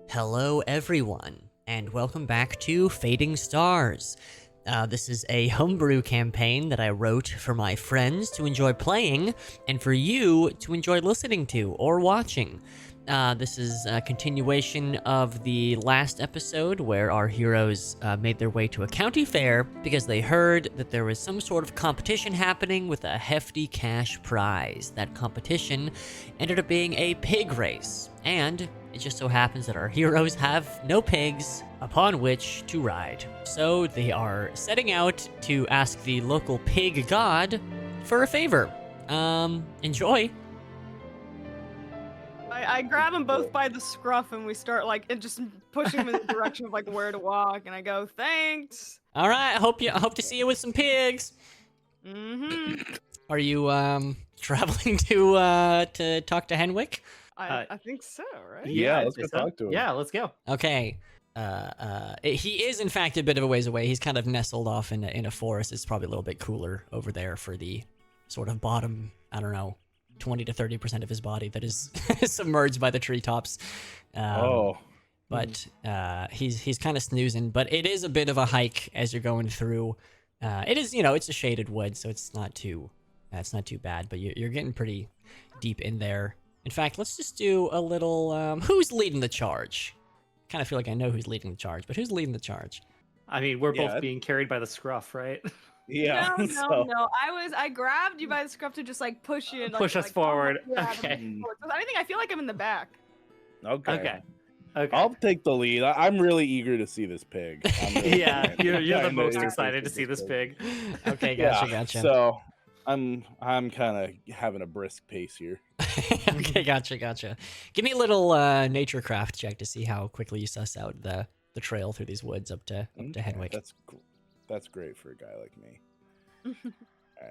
Hello, everyone, and welcome back to Fading Stars. This is a homebrew campaign that I wrote for my friends to enjoy playing, and for you to enjoy listening to or watching. This is a continuation of the last episode where our heroes made their way to a county fair because they heard that there was some sort of competition happening with a hefty cash prize. That competition ended up being a pig race, and it just so happens that our heroes have no pigs upon which to ride. So they are setting out to ask the local pig god for a favor. Enjoy. I grab them both by the scruff and we start and just pushing them in the direction of where to walk, and I go, thanks. All right, I hope to see you with some pigs. Mm-hmm. Are you traveling to talk to Henwick? I think so, right? Yeah, let's go talk to him. Yeah, let's go. Okay. He is in fact a bit of a ways away. He's kind of nestled off in a forest. It's probably a little bit cooler over there for the sort of bottom, I don't know, 20 to 30% of his body that is submerged by the treetops. But he's kind of snoozing. But it is a bit of a hike as you're going through. It is, it's a shaded wood, so it's not too bad. But you're getting pretty deep in there. In fact, let's just do a little. Who's leading the charge? Kind of feel like I know who's leading the charge, but who's leading the charge? I mean, we're both being carried by the scruff, right? Yeah. No. I grabbed you by the scruff to just push you. Push us forward. Okay. If anything, I feel like I'm in the back. Okay. Okay. I'll take the lead. I'm really eager to see this pig. Yeah, you're the most excited to see this pig. Okay, gotcha. So I'm kind of having a brisk pace here. Okay, gotcha. Give me a little nature craft check to see how quickly you suss out the trail through these woods up to Henwick. That's great for a guy like me. All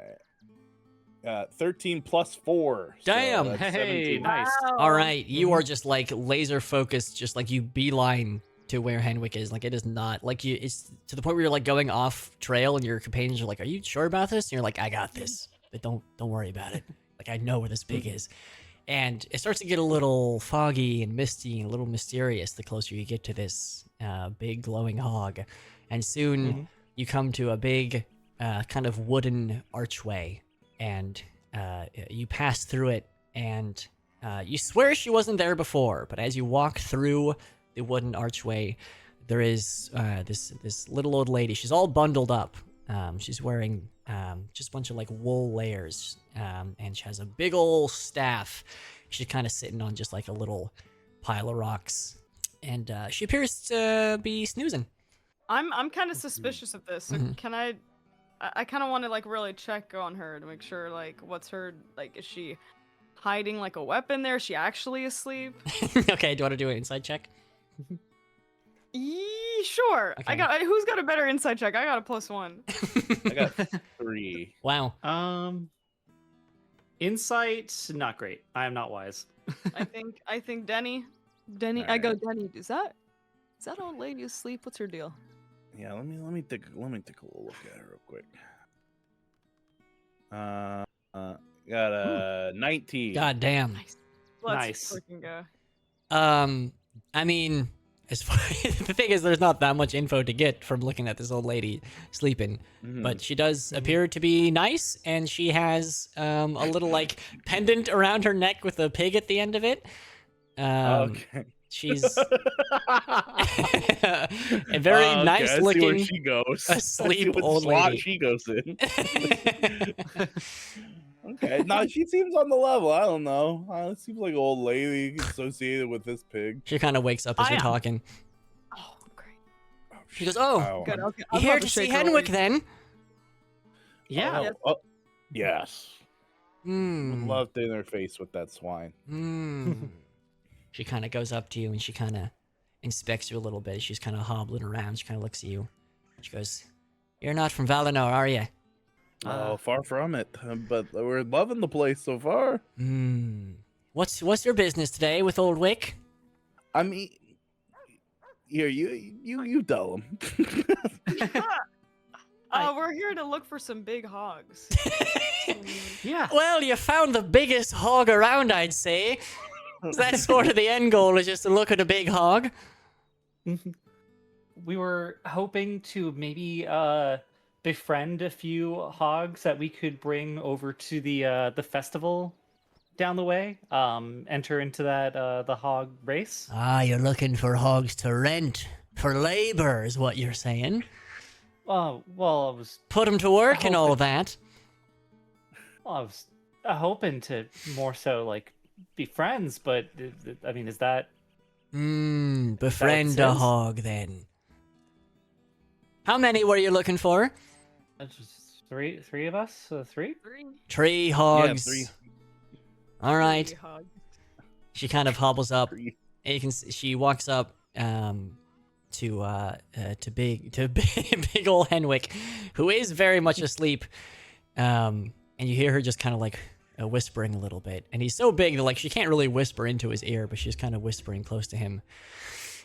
right. 13 plus 4. Damn. So that's Hey, 17. nice. Wow. All right, you are just laser focused, just you beeline to where Henwick is. It is not it's to the point where you're going off trail and your companions are "Are you sure about this?" And you're like, "I got this, but don't worry about it. I know where this pig is." And it starts to get a little foggy and misty and a little mysterious the closer you get to this big glowing hog, and soon you come to a big kind of wooden archway, and you pass through it, and you swear she wasn't there before, but as you walk through the wooden archway, there is this little old lady. She's all bundled up. She's wearing just a bunch of wool layers, and she has a big old staff. She's kind of sitting on just a little pile of rocks, and she appears to be snoozing. I'm kind of suspicious of this. So can I kind of want to really check on her to make sure what's her is she hiding a weapon there? Is she actually asleep? Okay, do you want to do an insight check? Sure. Okay. Who's got a better insight check? I got a +1. I got 3. Wow. Insight, not great. I am not wise. I think Denny. All I go right. Denny. Is that old lady asleep? What's her deal? Yeah, let me take a little look at her real quick. Got a 19. God damn. Let's Nice. freaking go. I mean, as far the thing is, there's not that much info to get from looking at this old lady sleeping, but she does appear to be nice, and she has a little pendant around her neck with a pig at the end of it. Okay. She's a very nice I see looking where she goes. asleep I see what old slot lady. she goes in. Okay, no, she seems on the level. I don't know. It seems like an old lady associated with this pig. She kind of wakes up as I you're am. talking. Oh, great. She goes, "Oh, Wow. Good. Okay. you here to see Henwick then?" Yeah. Oh, yes. Hmm. Would love to interface with that swine. She kind of goes up to you and she kind of inspects you a little bit. She's kind of hobbling around. She kind of looks at you. She goes, "You're not from Valinor, are you?" Oh, far from it. But we're loving the place so far. What's your business today with Old Wick? I mean, here you tell him. We're here to look for some big hogs. Yeah. Well, you found the biggest hog around, I'd say. Is that sort of the end goal? Is just to look at a big hog? We were hoping to maybe befriend a few hogs that we could bring over to the festival down the way. Enter into that the hog race. Ah, you're looking for hogs to rent for labor, is what you're saying. Well, I was Put them to work and all that. Hoping to more so like be friends, but I mean, is that? Befriend a hog then. How many were you looking for? Just three of us. Three. 3 hogs. Yeah, 3. All right. Three hogs. She kind of hobbles up. 3. And you can. She walks up to big old Henwick, who is very much asleep. And you hear her just kind of like whispering a little bit. And he's so big that like she can't really whisper into his ear, but she's kind of whispering close to him.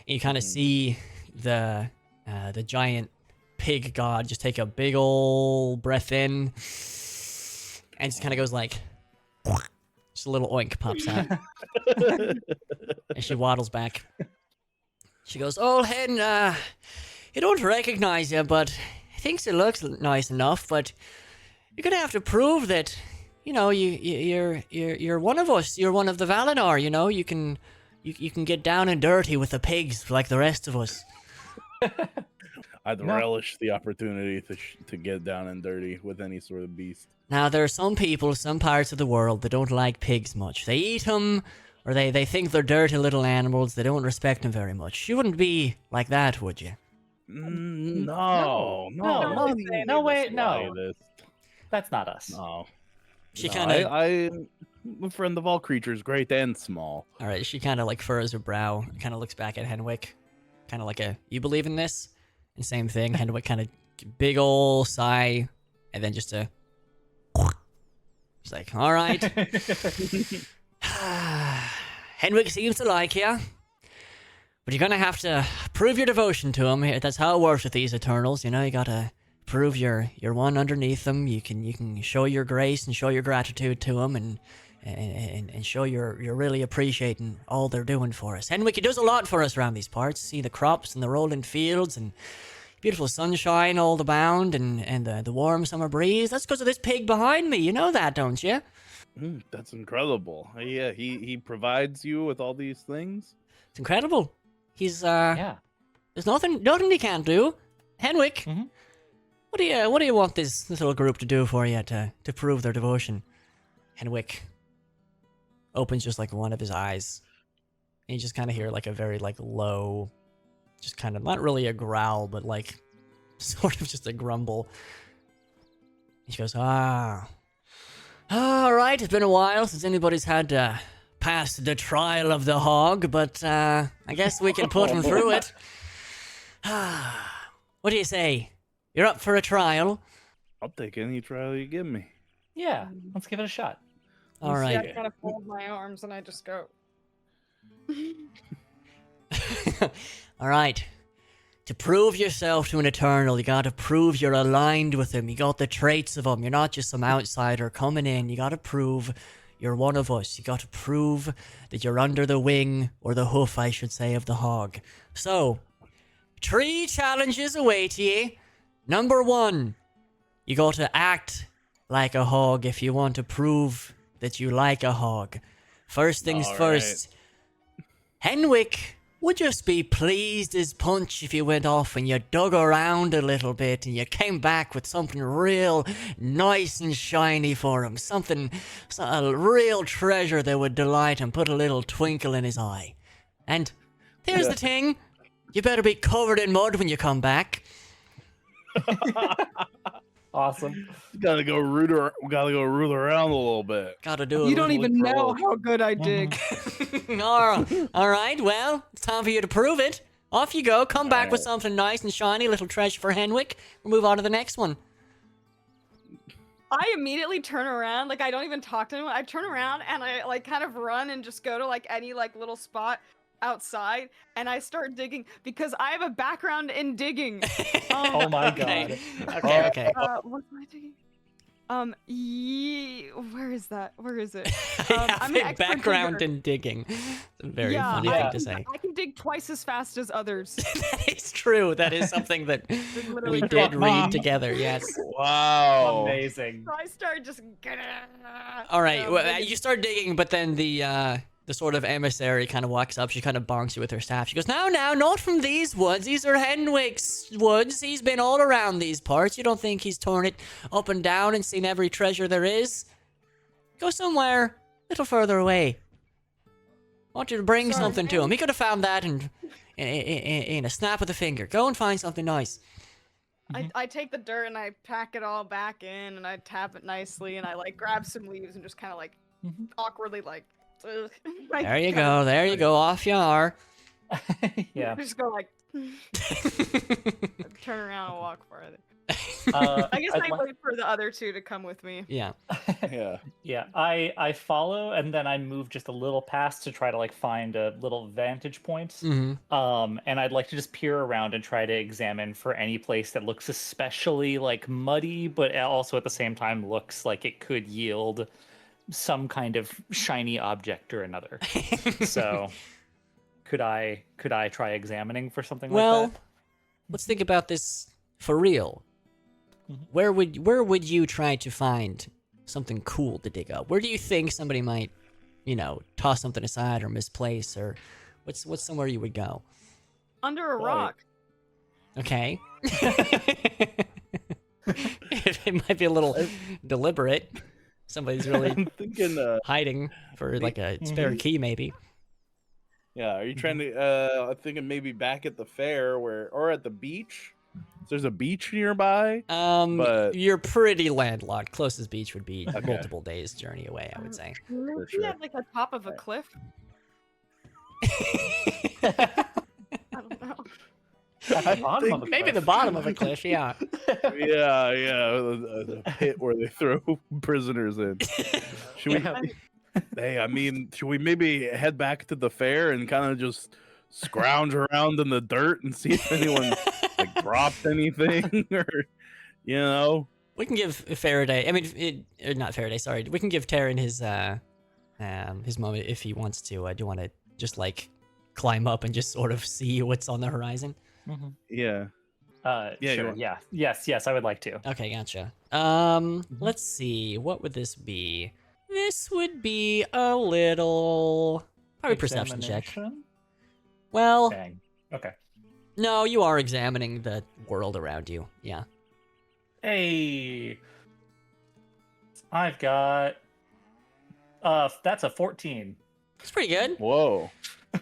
And you kind of see the giant pig god just take a big old breath in, and just kind of goes like, just a little oink pops out. And she waddles back. She goes, "Old hen, he don't recognize you, but he thinks it looks nice enough. But you're gonna have to prove that, you know, you're one of us. You're one of the Valinor. You know, you can get down and dirty with the pigs like the rest of us." I'd relish the opportunity to get down and dirty with any sort of beast. Now, there are some people, some parts of the world that don't like pigs much. They eat them, or they think they're dirty little animals. They don't respect them very much. You wouldn't be like that, would you? No, way, no. That's not us. No. She kind of... I'm a friend of all creatures, great and small. All right, she kind of like furrows her brow, kind of looks back at Henwick, kind of like you believe in this? And same thing, Henwick kind of big ol' sigh, and then just a... She's like, all right. Henwick seems to like you, but you're gonna have to prove your devotion to him. That's how it works with these Eternals, you know. You gotta prove you're one underneath them. You can show your grace and show your gratitude to him, and show you're really appreciating all they're doing for us. Henwick, he does a lot for us around these parts. See the crops and the rolling fields and beautiful sunshine all abound and the warm summer breeze. That's because of this pig behind me. You know that, don't you? That's incredible. Yeah, he provides you with all these things. It's incredible. He's Yeah. There's nothing he can't do. Henwick, Mhm. what do you want this little group to do for you to prove their devotion? Henwick opens just like one of his eyes, and you just kind of hear like a very like low, just kind of not really a growl, but like sort of just a grumble. He goes, all right, it's been a while since anybody's had to pass the trial of the hog, but I guess we can put him through it. What do you say? You're up for a trial? I'll take any trial you give me. Yeah. Let's give it a shot. All See, right. I kind of fold my arms and I just go. All right. To prove yourself to an Eternal, you gotta prove you're aligned with him. You got the traits of him. You're not just some outsider coming in. You gotta prove you're one of us. You gotta prove that you're under the wing, or the hoof, I should say, of the hog. So, 3 challenges await ye. Number 1, you gotta act like a hog if you want to prove that you like a hog. First things All first, Henwick would just be pleased as punch if you went off and you dug around a little bit and you came back with something real nice and shiny for him. A real treasure that would delight him, put a little twinkle in his eye. And here's the thing, you better be covered in mud when you come back. Awesome. Gotta go root around a little bit. Gotta do it. You don't even know how good I dig. All right, well, it's time for you to prove it. Off you go. Come back with something nice and shiny, a little treasure for Henwick. We'll move on to the next one. I immediately turn around, like I don't even talk to anyone. I turn around and I like kind of run and just go to like any like little spot outside and I start digging because I have a background in digging. Oh my god. Okay. What am I digging? Where is that? Where is it? I have I'm an a expert background digger. in digging. It's a very Yeah, funny I thing to say. I can dig twice as fast as others. That is true. That is something that Literally we true. did read together. Yes. Wow. Amazing. So I started just. All right. Well, digging. you start digging, but then the sort of emissary kind of walks up. She kind of bonks you with her staff. She goes, "No, not from these woods. These are Henwick's woods. He's been all around these parts. You don't think he's torn it up and down and seen every treasure there is? Go somewhere a little further away. I want you to bring Sorry, something to him. He could have found that in a snap of the finger. Go and find something nice." I take the dirt and I pack it all back in and I tap it nicely and I like grab some leaves and just kind of like awkwardly like. There you go. There you go. Off you are. Yeah. Just go like. Turn around and walk farther. I guess I wait for the other two to come with me. Yeah. Yeah. Yeah, I follow and then I move just a little past to try to like find a little vantage point. Mm-hmm. And I'd like to just peer around and try to examine for any place that looks especially like muddy, but also at the same time looks like it could yield some kind of shiny object or another. So could I try examining for something Well, like that? let's think about this for real. Where would you try to find something cool to dig up? Where do you think somebody might, toss something aside or misplace, or what's somewhere you would go? Under a Right. rock. Okay. It might be a little deliberate. Somebody's really I'm thinking. hiding for like a spare key, maybe. Yeah. Are you trying to? I'm thinking maybe back at the fair or at the beach. There's a beach nearby. But- You're pretty landlocked. Closest beach would be Okay. multiple days journey away, I would say. Maybe sure. at like the top of a cliff. I don't know. At the bottom of a Maybe cliff. the bottom of a cliff, yeah. Yeah. The pit where they throw prisoners in. Should we? Yeah. Hey, I mean, should we maybe head back to the fair and kind of just scrounge around in the dirt and see if anyone like dropped anything or We can give Faraday. I mean, or not Faraday. Sorry, we can give Terran his moment if he wants to. Do you want to just like climb up and just sort of see what's on the horizon? Yeah. Yeah, you Sure. want- Yeah. Yes, I would like to. Okay, gotcha. Let's see. What would this be? This would be a little probably perception check. Examination? Well, Bang. Okay. no, you are examining the world around you. Yeah. Hey. I've got that's a 14. It's pretty good. Whoa.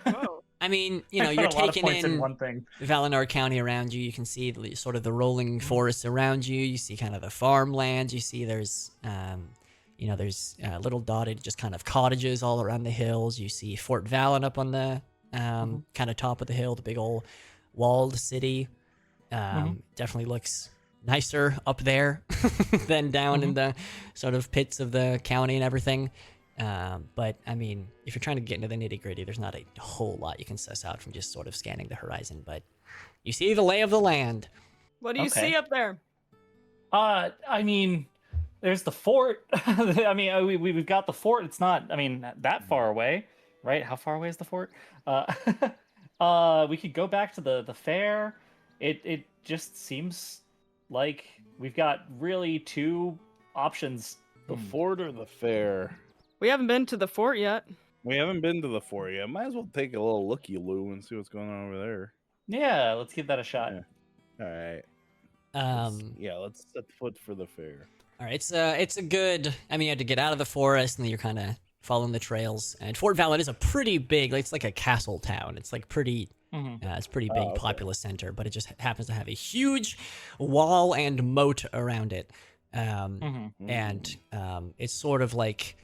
Whoa. I mean, I got you're a lot of taking points in in one thing. Valinar County around you. You can see sort of the rolling forests around you. You see kind of the farmlands. You see there's, there's little dotted just kind of cottages all around the hills. You see Fort Valen up on the kind of top of the hill, the big old walled city. Definitely looks nicer up there than down in the sort of pits of the county and everything. But I mean, if you're trying to get into the nitty gritty, there's not a whole lot you can suss out from just sort of scanning the horizon. But you see the lay of the land. What do you Okay. see up there? I mean, there's the fort. I mean, we've got the fort. It's not, I mean, that far away, right? How far away is the fort? We could go back to the fair. It just seems like we've got really two options. The fort or the fair? We haven't been to the fort yet. We haven't been to the fort yet. Might as well take a little looky-loo and see what's going on over there. Yeah, let's give that a shot. Yeah. All right. Let's set foot for the fair. All right, it's a good. I mean, you had to get out of the forest, and then you're kind of following the trails. And Fort Valen is a pretty big. It's like a castle town. It's like pretty. It's a pretty big, okay. populous center, but it just happens to have a huge wall and moat around it. And it's sort of like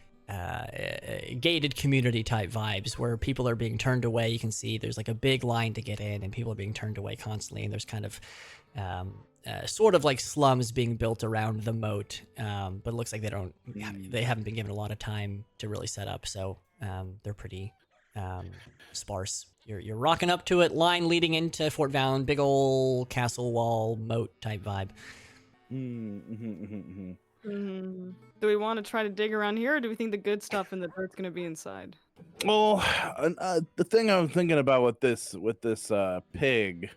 gated community type vibes where people are being turned away. You can see there's like a big line to get in, and people are being turned away constantly. And there's kind of sort of like slums being built around the moat, but it looks like they haven't been given a lot of time to really set up, so they're pretty sparse. You're rocking up to it, line leading into Fort Valen, big old castle wall moat type vibe. Do we want to try to dig around here, or do we think the good stuff in the dirt's gonna be inside? Well, the thing I'm thinking about with this pig,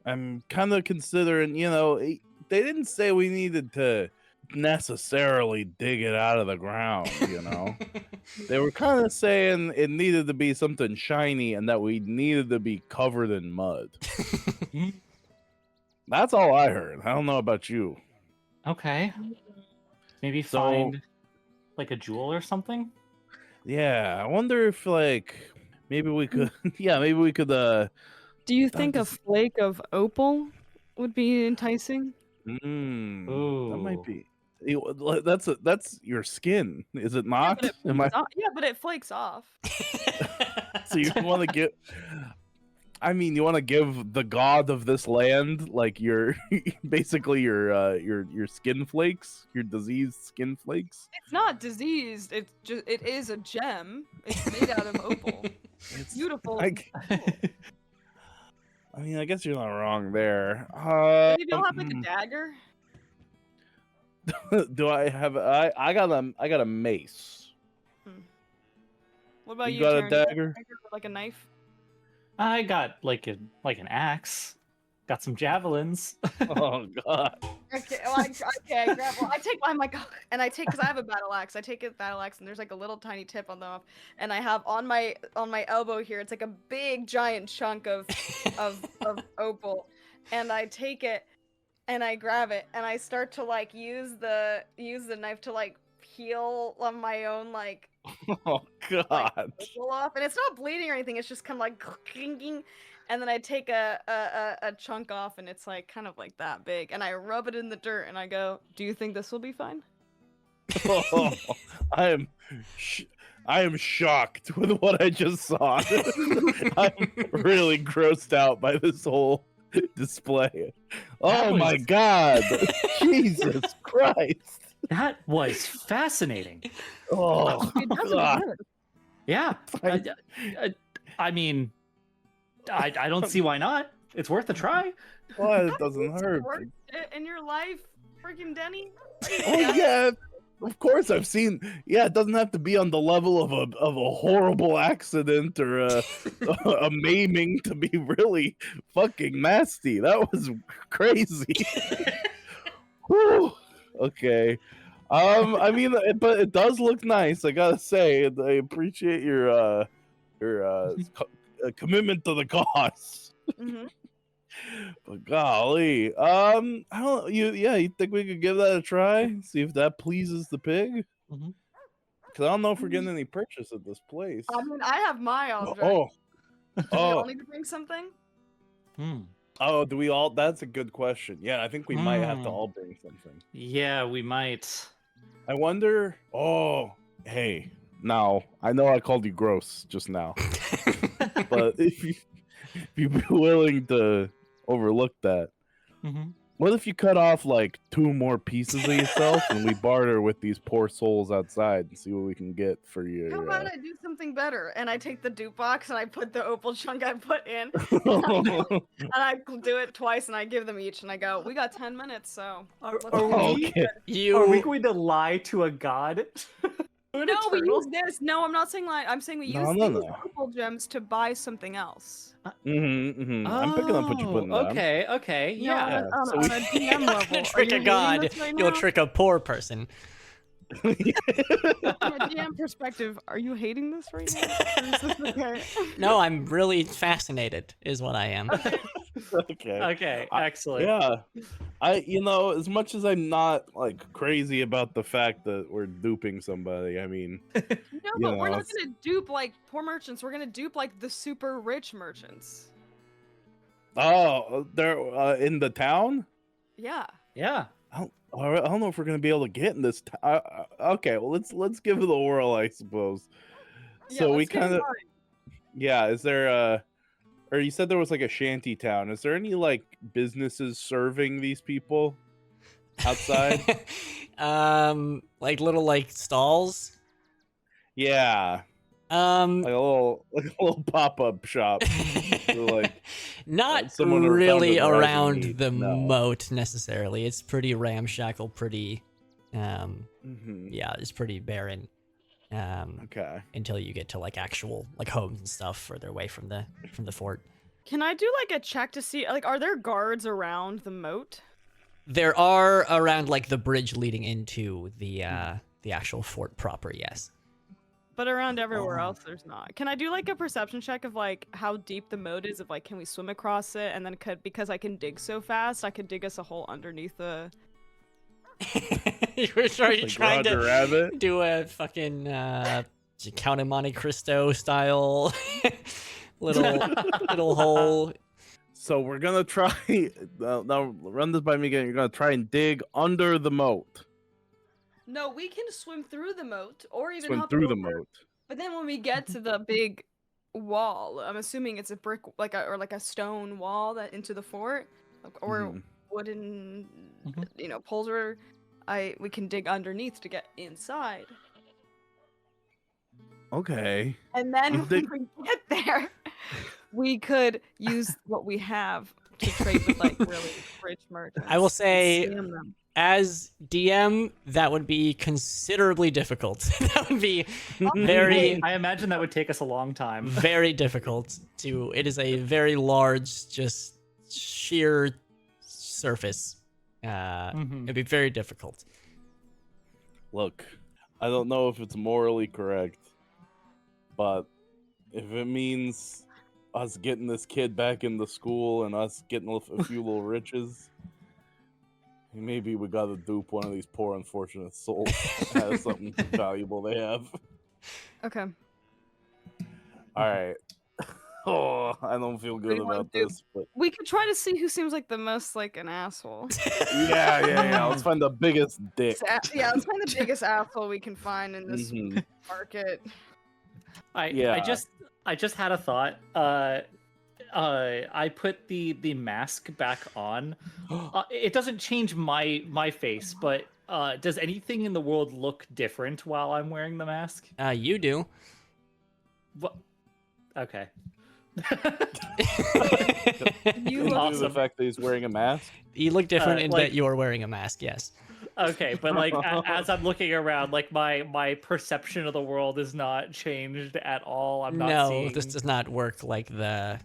I'm kind of considering, they didn't say we needed to necessarily dig it out of the ground, They were kind of saying it needed to be something shiny and that we needed to be covered in mud. That's all I heard. I don't know about you. Okay. Maybe find like a jewel or something. Yeah, I wonder if maybe we could. Yeah, maybe we could. Do you think a just- flake of opal would be enticing? That Ooh. might be. That's your skin, is it not? Yeah, but it flakes off. So you want to get? I mean, you want to give the god of this land like your basically your skin flakes, your diseased skin flakes. It's not diseased. It is a gem. It's made out of opal. It's Beautiful. I mean, I guess you're not wrong there. You don't have like a dagger? Do I have? I got a mace. What about You you? got a Taryn? You got dagger? or like a knife? I got like an axe. Got some javelins. Oh god. Okay, well, I grab. Well, I take. I'm like, and I take because I have a battle axe. I take a battle axe, and there's like a little tiny tip on the off, and I have on my elbow here. It's like a big giant chunk of opal, and I take it, and I grab it, and I start to like use the knife to like peel on my own like. Oh god. Opal off, and it's not bleeding or anything. It's just kind of like clinking. And then I take a chunk off, and it's like kind of like that big, and I rub it in the dirt, and I go, "Do you think this will be fine?" Oh, I am shocked with what I just saw. I'm really grossed out by this whole display. Oh my god! Jesus Christ! That was fascinating. Oh It does god! look good. Yeah. I mean, I don't see why not. It's worth a try. Why it doesn't hurt? Worked it in your life, freaking Denny. Oh yeah, of course I've seen. Yeah, it doesn't have to be on the level of a horrible accident or a maiming to be really fucking nasty. That was crazy. Whew. Okay. I mean, but it does look nice. I gotta say, I appreciate your commitment to the cause. Mm-hmm. But golly, I don't. You think we could give that a try? See if that pleases the pig? Mhm. Because I don't know if we're getting any purchase at this place. I mean, I have my object. Oh, Do we oh, all need to bring something? oh! Do we all? That's a good question. Yeah, I think we might have to Hmm. all bring something. Yeah, we might. I wonder. Oh, hey. Now I know I called you gross just now, but if you'd be willing to overlook that, Mm-hmm. what if you cut off like 2 more pieces of yourself and we barter with these poor souls outside and see what we can get for you? How about I do something better? And I take the dupe box and I put the opal chunk I put in, and I do it twice, and I give them each, and I go, "We got 10 minutes, so." let's Are do we- it." Okay. Are we You going to lie to a god? An No, we eternal? use this. No, I'm not saying lie. I'm saying we use No, these no. opal gems to buy something else. I'm picking up what you're putting down. Okay, No, yeah. on so a we- DM you're level. not gonna Are trick you a hating god. this right You'll now? trick a poor person. From a DM perspective, are you hating this right now? Or is this okay? No, I'm really fascinated, is what I am. Okay. Okay, I- excellent. Yeah. As much as I'm not like crazy about the fact that we're duping somebody, I mean, No, but we're know, not gonna dupe like poor merchants. We're gonna dupe like the super rich merchants. they're in the town. Yeah. I don't know if we're gonna be able to get in this. Okay, well let's give it a whirl, I suppose. Yeah, So we let's get in kind of, line. yeah. Is there or you said there was like a shanty town? Is there any like businesses serving these people outside? Like little like stalls. Yeah, Um, like a little pop up shop. So, like, not someone who really found a rising around need. the No. moat necessarily. It's pretty ramshackle, pretty Yeah, it's pretty barren. Okay. Until you get to like actual like homes and stuff further away from the fort. Can I do like a check to see like are there guards around the moat? There are around like the bridge leading into the actual fort proper, yes. But around everywhere else there's not. Can I do like a perception check of like how deep the moat is, of like can we swim across it, and then because I can dig so fast, I could dig us a hole underneath the You were Like trying Roger to Rabbit. do a fucking Count of Monte Cristo style little hole. So we're gonna try. Now run this by me again. You're gonna try and dig under the moat. No, we can swim through the moat or even Swim hop through the over. moat. But then when we get to the big wall, I'm assuming it's a brick like a stone wall that into the fort, or Mhm. wooden poles where we can dig underneath to get inside. Okay. And then You when we get there, we could use what we have to trade with like really rich merchants. I will and say, scam them. as DM, that would be considerably difficult. That would be very, I imagine that would take us a long time. very difficult to. It is a very large, just sheer surface. It'd be very difficult. Look, I don't know if it's morally correct, but if it means us getting this kid back into school and us getting a few little riches, maybe we gotta dupe one of these poor unfortunate souls that has something valuable they have. Okay. All right. Oh, I don't feel do good you wanna about do? this, but We could try to see who seems like the most like an asshole. yeah. Let's find the biggest dick. Yeah, let's find the biggest asshole we can find in this Mhm. market. Yeah. I just had a thought. I put the mask back on. It doesn't change my face, but does anything in the world look different while I'm wearing the mask? You do. What? Okay. You Due look to the fact that he's wearing a mask. You look different in like- that you're wearing a mask. Yes. Okay, but like as I'm looking around, like my perception of the world is not changed at all. I'm not No, seeing. this does not work like the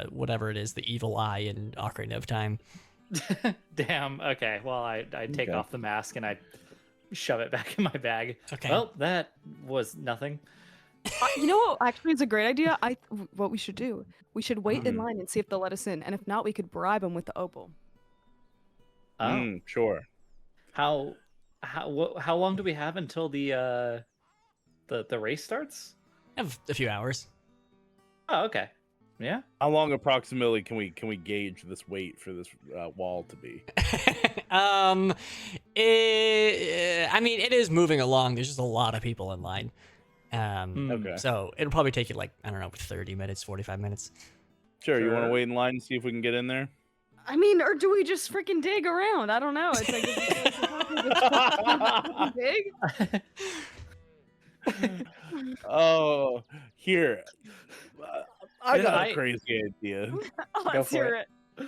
whatever it is, the evil eye in Ocarina of Time. Damn. Okay. Well, I take Okay. off the mask and I shove it back in my bag. Okay. Well, that was nothing. You know what? Actually, it's a great idea. What we should do? We should wait in Mhm. line and see if they'll let us in, and if not, we could bribe them with the opal. Oh, Sure. how long do we have until the race starts? I have a few hours. Oh, okay. Yeah. How long approximately can we gauge this wait for this wall to be? I mean, it is moving along. There's just a lot of people in line. Okay. So it'll probably take you like, I don't know, 30 minutes, 45 minutes. Sure. You want to Sure. wait in line and see if we can get in there? I mean, or do we just freaking dig around? I don't know. It's like big. Oh, here. I Yeah, got a crazy idea. Let's for hear it. it.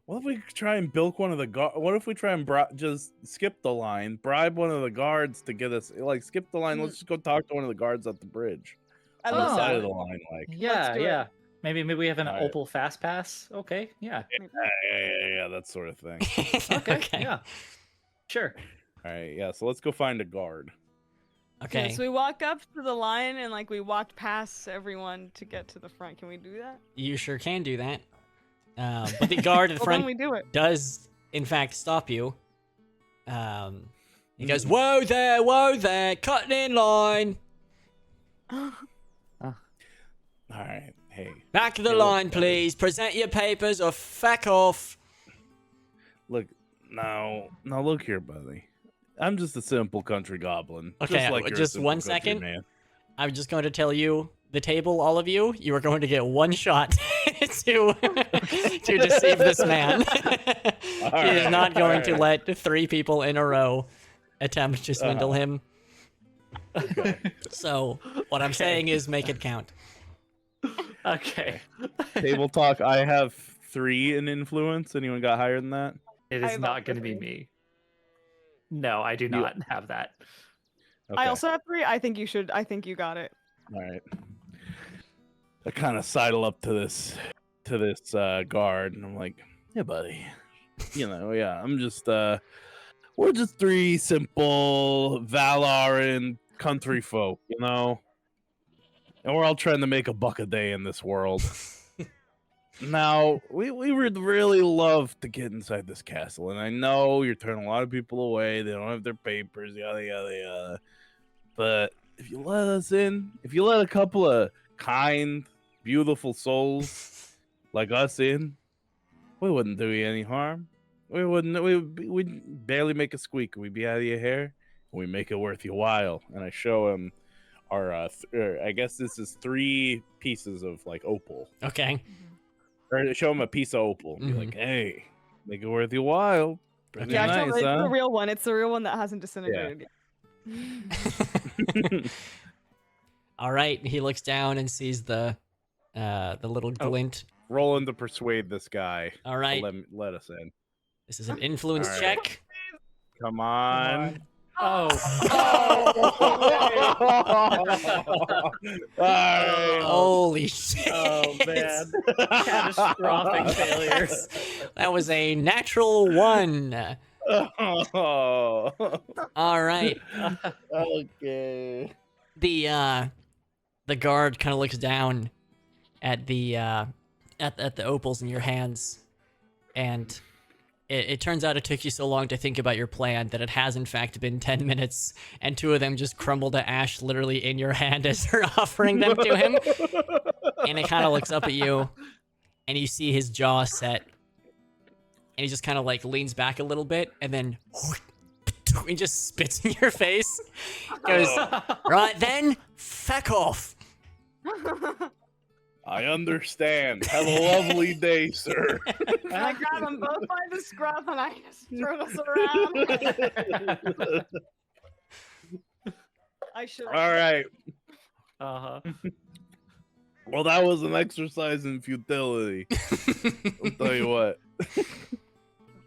What if we try and bilk one of the What if we try and just skip the line, bribe one of the guards to get us skip the line? Let's just go talk to one of the guards at the bridge. I On the love side that. of the line, Yeah, do it. yeah. Maybe we have an Alright. Opal Fast Pass. Okay, yeah. Yeah, that sort of thing. Okay, yeah. Sure. All right, yeah. So let's go find a guard. Okay. So we walk up to the line and like we walked past everyone to get to the front. Can we do that? You sure can do that. But the guard at the Well, then front we do it. does, in fact, stop you. He goes, whoa there, cutting in line. All right, hey, Back of the Yeah, look, line, please. Present your papers or feck off. look now, look here, buddy. I'm just a simple country goblin. Okay, just like you're a just simple one country second. man. I'm just going to tell you, the table, all of you are going to get one shot to deceive this man. He is Alright, not going to alright. let 3 people in a row attempt to swindle him. Okay. So what I'm saying is make it count. Okay. Table talk. I have 3 in influence. Anyone got higher than that? It I is have not all going to be three. me. No, I do You- not have that. Okay. I also have 3. I think you should. I think you got it. All right. I kind of sidle up to this guard, and I'm like, "Yeah, buddy. Yeah. I'm just we're just 3 simple Valaran country folk, and we're all trying to make a buck a day in this world. Now, we would really love to get inside this castle, and I know you're turning a lot of people away. They don't have their papers, yada yada yada. But if you let us in, if you let a couple of kind, beautiful souls like us in, we wouldn't do you any harm. We wouldn't. We'd barely make a squeak. We'd be out of your hair. We make it worth your while. And I show him our. I guess this is 3 pieces of like opal. Okay. Or show him a piece of opal. And be like, hey, make it worth your while. Pretty Yeah, nice, it's huh? the real one. It's the real one that hasn't disintegrated yet. All right. He looks down and sees the little Oh. glint. Rolling to persuade this guy. All right. To let us in. This is an influence All right. check. Come on. Oh. All right. Holy shit. Oh man. Catastrophic failures. That was a natural 1. Oh. All right. Okay. The guard kind of looks down at the at the opals in your hands, and it turns out it took you so long to think about your plan that it has in fact been 10 minutes, and 2 of them just crumble to ash literally in your hand as you're offering them to him. And he kind of looks up at you, and you see his jaw set, and he just kind of like leans back a little bit, and then he just spits in your face. Goes, right then, feck off. I understand. Have a lovely day, sir. I grab them both by the scruff and I just throw us around. I should. All right. Uh-huh. Well, that was an exercise in futility. I'll tell you what.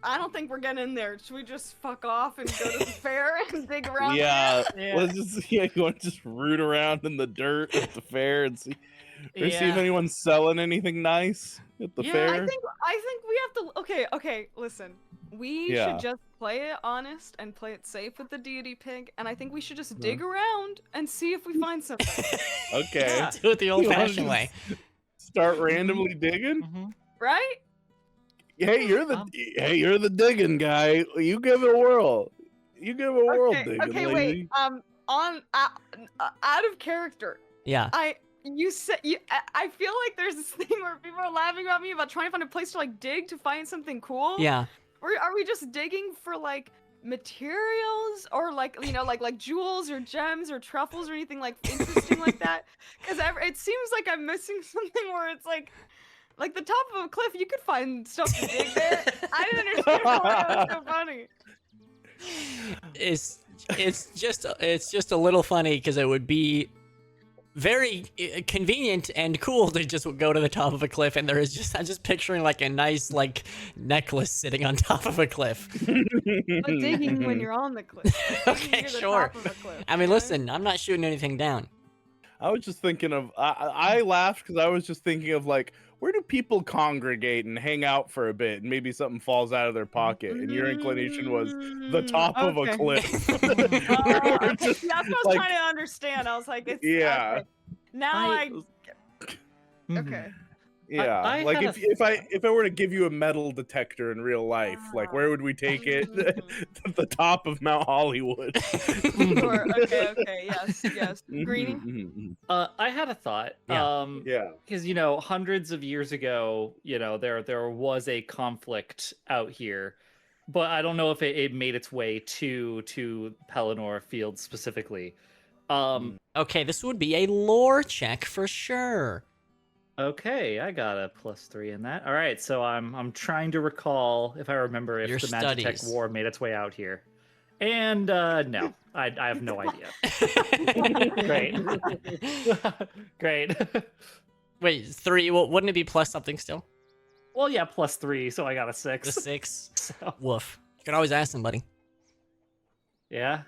I don't think we're getting in there. Should we just fuck off and go to the fair and dig around? Yeah, Yeah. let's just you want to just root around in the dirt at the fair and see if Yeah. anyone's selling anything nice at the Yeah, fair. I think we have to. Okay. Listen, we Yeah. should just play it honest and play it safe with the deity pig, and I think we should just dig around and see if we find something. Okay. Yeah. Do it the You wanna old-fashioned way. Start randomly digging. Mhm. Right? Hey, you're Um, the digging guy. You give it a whirl. You give it a whirl digging. Okay. lady. Wait. Out of character. Yeah. I feel like there's this thing where people are laughing about me about trying to find a place to like dig to find something cool. Yeah. Or are we just digging for like materials or like like jewels or gems or truffles or anything like interesting like that? Because it seems like I'm missing something where it's like the top of a cliff. You could find stuff to dig there. I didn't understand why that was so funny. It's just a little funny because it would be very convenient and cool to just go to the top of a cliff, and I'm just picturing like a nice like necklace sitting on top of a cliff. But digging when you're on the cliff. Okay, Near the sure. top of a cliff, I mean, okay? listen, I'm not shooting anything down. I was just thinking of. I laughed because I was just thinking of like, where do people congregate and hang out for a bit, and maybe something falls out of their pocket, and your inclination was the top of a Okay. cliff. Oh, We're okay. just, Yeah, that's what I was like- trying to understand. I was like, it's Yeah. okay. Now I- I okay. Yeah, I like had if I were to give you a metal detector in real life, like where would we take it? To the top of Mount Hollywood. Sure. Okay. Yes. Greenie. Mhm. I had a thought. Yeah. Yeah. Because hundreds of years ago, there was a conflict out here, but I don't know if it made its way to Pelennor Field specifically. Okay, this would be a lore check for sure. Okay, I got a +3 in that. All right, so I'm trying to recall if I remember if Your the Magitech studies. War made its way out here, and no, I have no idea. Great. Wait, 3. Well, wouldn't it be plus something still? Well, yeah, +3, so I got a 6. The 6. So, Woof. You can always ask somebody. Yeah.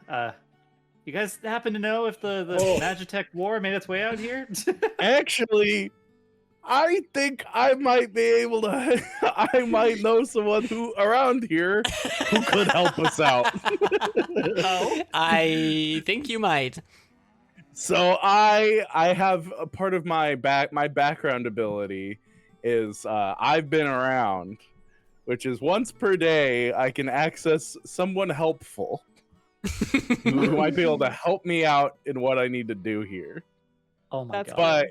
You guys happen to know if the Oh. Magitech war made its way out here? Actually, I think I might be able to. I might know someone who around here who could help us out. Oh. I think you might. So I have a part of my background ability is I've been around, which is once per day I can access someone helpful who might be able to help me out in what I need to do here. Oh my That's god.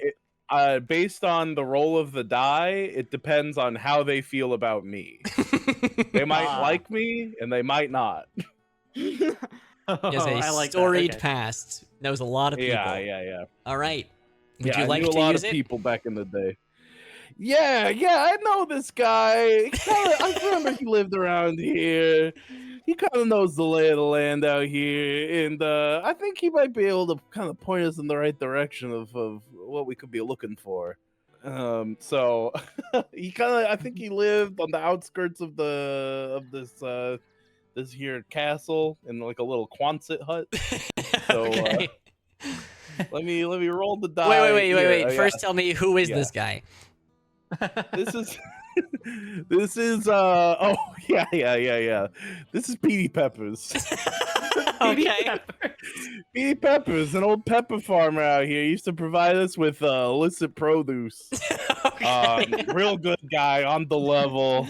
But based on the roll of the die, it depends on how they feel about me. They might Ah. like me, and they might not. He has a I like that, storied okay. past. Knows a lot of people. Yeah. All right. Would Yeah, you I like knew a to lot use of it? people back in the day. Yeah, I know this guy. I remember he lived around here. He kind of knows the lay of the land out here, and I think he might be able to kind of point us in the right direction of what we could be looking for. So he I think he lived on the outskirts of this here castle in like a little Quonset hut. So Okay. let me roll the die. Wait. here. First, tell me who is Yeah. this guy? This is this is oh yeah. This is Petey Peppers. Okay. Petey Peppers, an old pepper farmer out here, used to provide us with illicit produce. Okay. Real good guy, on the level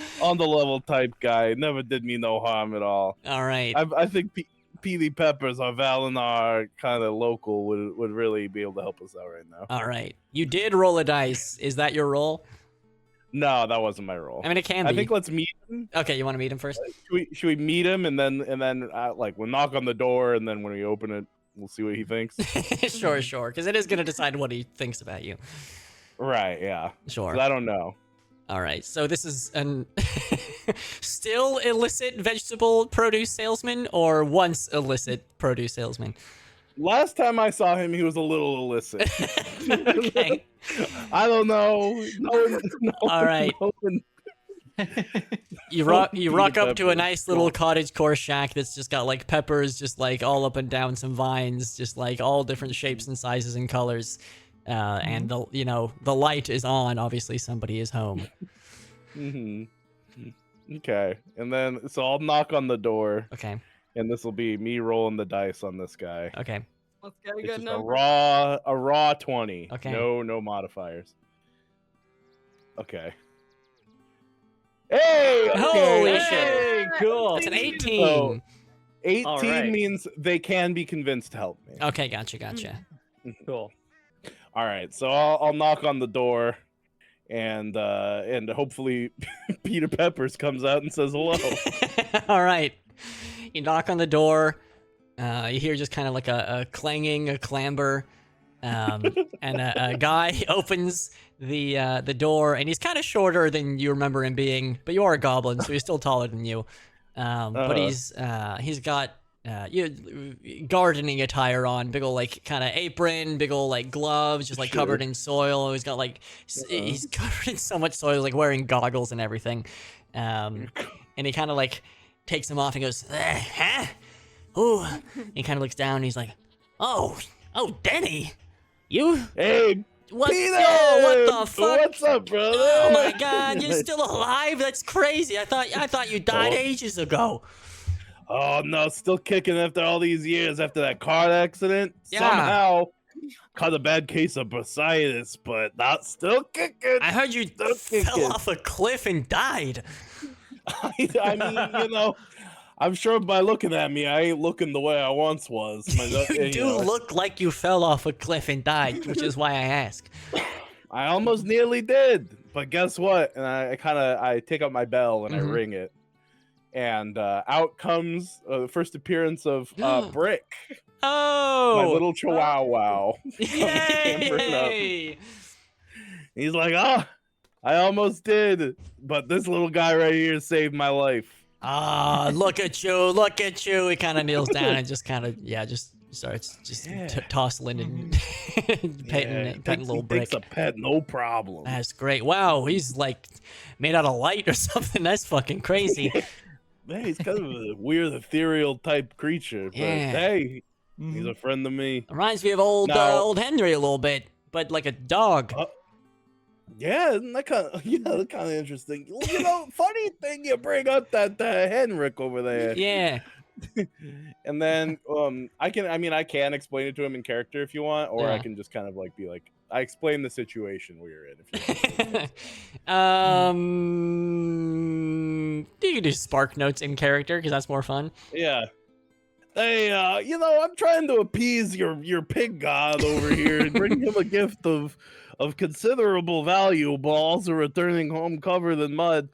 type guy. Never did me no harm at all. All right. I think Petey Peppers, our Valinar kind of local, would really be able to help us out right now. All right. You did roll a dice. Is that your roll? No, that wasn't my role. I mean, it can be. I think let's meet him. Okay, you want to meet him first? Should we meet him and then like we'll knock on the door and then when we open it, we'll see what he thinks. Sure. Because it is going to decide what he thinks about you. Right? Yeah. Sure. 'Cause I don't know. All right. So this is an still illicit vegetable produce salesman or once illicit produce salesman? Last time I saw him, he was a little illicit. Okay. I don't know. All right. You rock up to a nice little cottage core shack that's just got like peppers just like all up and down some vines, just like all different shapes and sizes and colors. And the light is on. Obviously somebody is home. Okay. And then so I'll knock on the door. Okay. And this will be me rolling the dice on this guy. Okay. Let's get a It's good just number. a raw 20. Okay. No modifiers. Okay. Hey! Holy okay. shit. Hey, cool. It's an 18. So, 18 All right. means they can be convinced to help me. Okay, gotcha. Cool. All right, so I'll knock on the door, and hopefully Peter Peppers comes out and says hello. All right. You knock on the door. You hear just kind of like a clanging, a clamber, and a guy opens the door, and he's kind of shorter than you remember him being, but you are a goblin, so he's still taller than you. But he's got gardening attire on, big ol' like kind of apron, big ol' like gloves, just like covered in soil. He's got like he's covered in so much soil, like wearing goggles and everything. And he kind of like takes them off and goes, huh? Ooh. He kind of looks down and he's like, oh, Denny, you? Hey, What? Peter! Oh, what the fuck? What's up, brother? Oh my God, you're still alive? That's crazy. I thought you died ages ago. Oh no, still kicking after all these years after that car accident. Yeah. Somehow caught a bad case of bursitis, but not still kicking. I heard you Still fell kicking. off a cliff and died. I mean, I'm sure by looking at me, I ain't looking the way I once was. You do look like you fell off a cliff and died, which is why I ask. I almost nearly did, but guess what? And I take out my bell and I ring it, and out comes the first appearance of Brick, Oh, my little chihuahua. Yay! He's like, I almost did, but this little guy right here saved my life. Ah, look at you. He kind of kneels down and just kind of, just starts tossing and petting little Brick. Takes a pet, no problem. That's great. Wow, he's like made out of light or something. That's fucking crazy. Hey, he's kind of a weird, ethereal type creature, but Yeah. hey, he's Mhm. a friend of me. Reminds me of old old Henry a little bit, but like a dog. Yeah, isn't that kind of that's kind of interesting. Funny thing you bring up that Henrik over there. Yeah. And then I can explain it to him in character if you want, or I Yeah. can just kind of like be like, I explain the situation we're in if you want. You can do spark notes in character because that's more fun. Yeah. Hey, I'm trying to appease your pig god over here and bring him a gift of considerable value, but also returning home covered in mud,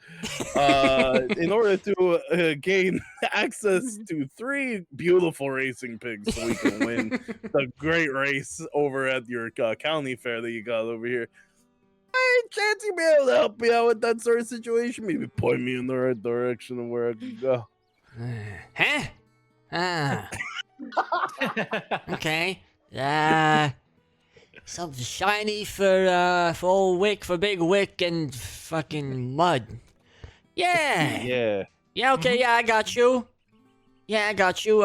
in order to gain access to 3 beautiful racing pigs, so we can win the great race over at your county fair that you got over here. Hey, chance you be able to help me out with that sort of situation? Maybe point me in the right direction of where I can go. Huh? Ah. Okay. Something shiny for old Wick, for Big Wick, and fucking mud. Yeah. Yeah. Yeah. Okay. Yeah, I got you. Yeah, I got you.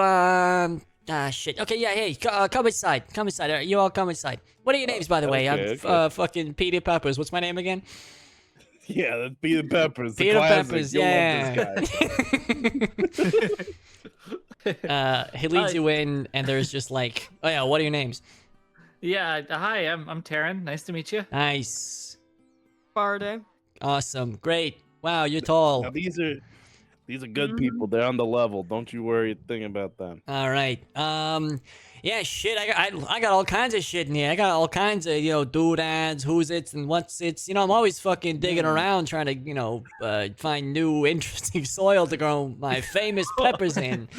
Shit. Okay. Yeah. Hey, come inside. Come inside. You all come inside. What are your names, by the way? Okay, I'm fucking Petey Peppers. What's my name again? Yeah, that's Petey Peppers. The Peter classic. Peppers. You'll Yeah. love this guy. He leads you in, and there's just like, oh yeah, what are your names? Yeah, hi, I'm Taryn. Nice to meet you. Nice. Bardo. Awesome. Great. Wow, you're tall. Now, these are good people. They're on the level. Don't you worry a thing about them. All right. Yeah, shit. I got all kinds of shit in here. I got all kinds of doodads, who's it's, and what's it's. I'm always fucking digging around trying to find new interesting soil to grow my famous peppers in.